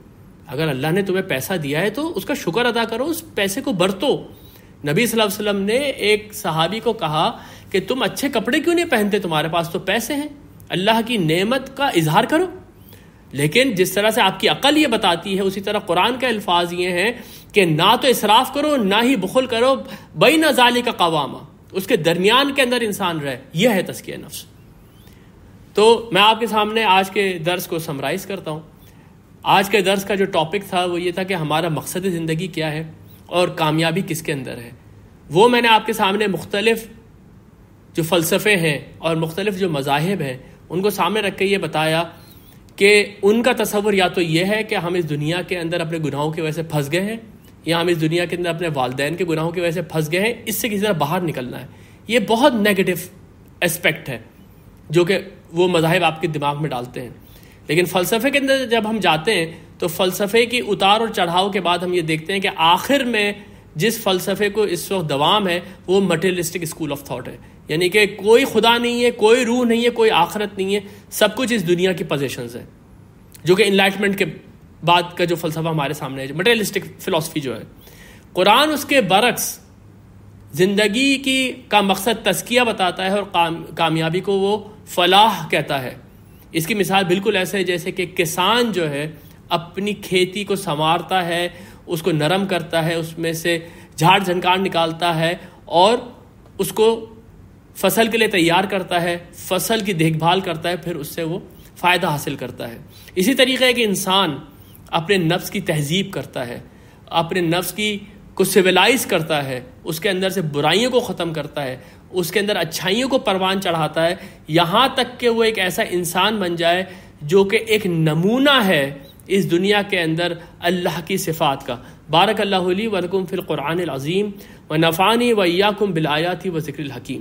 اگر اللہ نے تمہیں پیسہ دیا ہے تو اس کا شکر ادا کرو، اس پیسے کو برتو۔ نبی صلی اللہ علیہ وسلم نے ایک صحابی کو کہا کہ تم اچھے کپڑے کیوں نہیں پہنتے، تمہارے پاس تو پیسے ہیں، اللہ کی نعمت کا اظہار کرو۔ لیکن جس طرح سے آپ کی عقل یہ بتاتی ہے، اسی طرح قرآن کے الفاظ یہ ہیں کہ نہ تو اسراف کرو نہ ہی بخل کرو، بین ذالک قواما، اس کے درمیان کے اندر انسان رہے، یہ ہے تزکیہ نفس۔ تو میں آپ کے سامنے آج کے درس کو سمرائز کرتا ہوں۔ آج کے درس کا جو ٹاپک تھا وہ یہ تھا کہ ہمارا مقصد زندگی کیا ہے اور کامیابی کس کے اندر ہے۔ وہ میں نے آپ کے سامنے مختلف جو فلسفے ہیں اور مختلف جو مذاہب ہیں ان کو سامنے رکھ کے یہ بتایا کہ ان کا تصور یا تو یہ ہے کہ ہم اس دنیا کے اندر اپنے گناہوں کی وجہ سے پھنس گئے ہیں، یا ہم اس دنیا کے اندر اپنے والدین کے گناہوں کی وجہ سے پھنس گئے ہیں، اس سے کسی طرح باہر نکلنا ہے۔ یہ بہت نیگیٹو اسپیکٹ ہے جو کہ وہ مذاہب آپ کے دماغ میں ڈالتے ہیں۔ لیکن فلسفے کے اندر جب ہم جاتے ہیں تو فلسفے کی اتار اور چڑھاؤ کے بعد ہم یہ دیکھتے ہیں کہ آخر میں جس فلسفے کو اس وقت دوام ہے وہ مٹیریلسٹک اسکول آف تھاٹ ہے، یعنی کہ کوئی خدا نہیں ہے، کوئی روح نہیں ہے، کوئی آخرت نہیں ہے، سب کچھ اس دنیا کی پوزیشنز ہے، جو کہ انلائٹمنٹ کے بعد کا جو فلسفہ ہمارے سامنے ہے، مٹیریلسٹک فلسفی جو ہے۔ قرآن اس کے برعکس زندگی کا مقصد تزکیہ بتاتا ہے اور کامیابی کو وہ فلاح کہتا ہے۔ اس کی مثال بالکل ایسے ہے جیسے کہ کسان جو ہے اپنی کھیتی کو سنوارتا ہے، اس کو نرم کرتا ہے، اس میں سے جھاڑ جھنکار نکالتا ہے اور اس کو فصل کے لیے تیار کرتا ہے، فصل کی دیکھ بھال کرتا ہے، پھر اس سے وہ فائدہ حاصل کرتا ہے۔ اسی طریقے ہے کہ انسان اپنے نفس کی تہذیب کرتا ہے، اپنے نفس کو سویلائز کرتا ہے، اس کے اندر سے برائیوں کو ختم کرتا ہے، اس کے اندر اچھائیوں کو پروان چڑھاتا ہے، یہاں تک کہ وہ ایک ایسا انسان بن جائے جو کہ ایک نمونہ ہے اس دنیا کے اندر اللہ کی صفات کا۔ بارک اللہ لی ولکم فی القرآن العظیم ونفعنی وایاکم بالآیات و ذکر الحکیم۔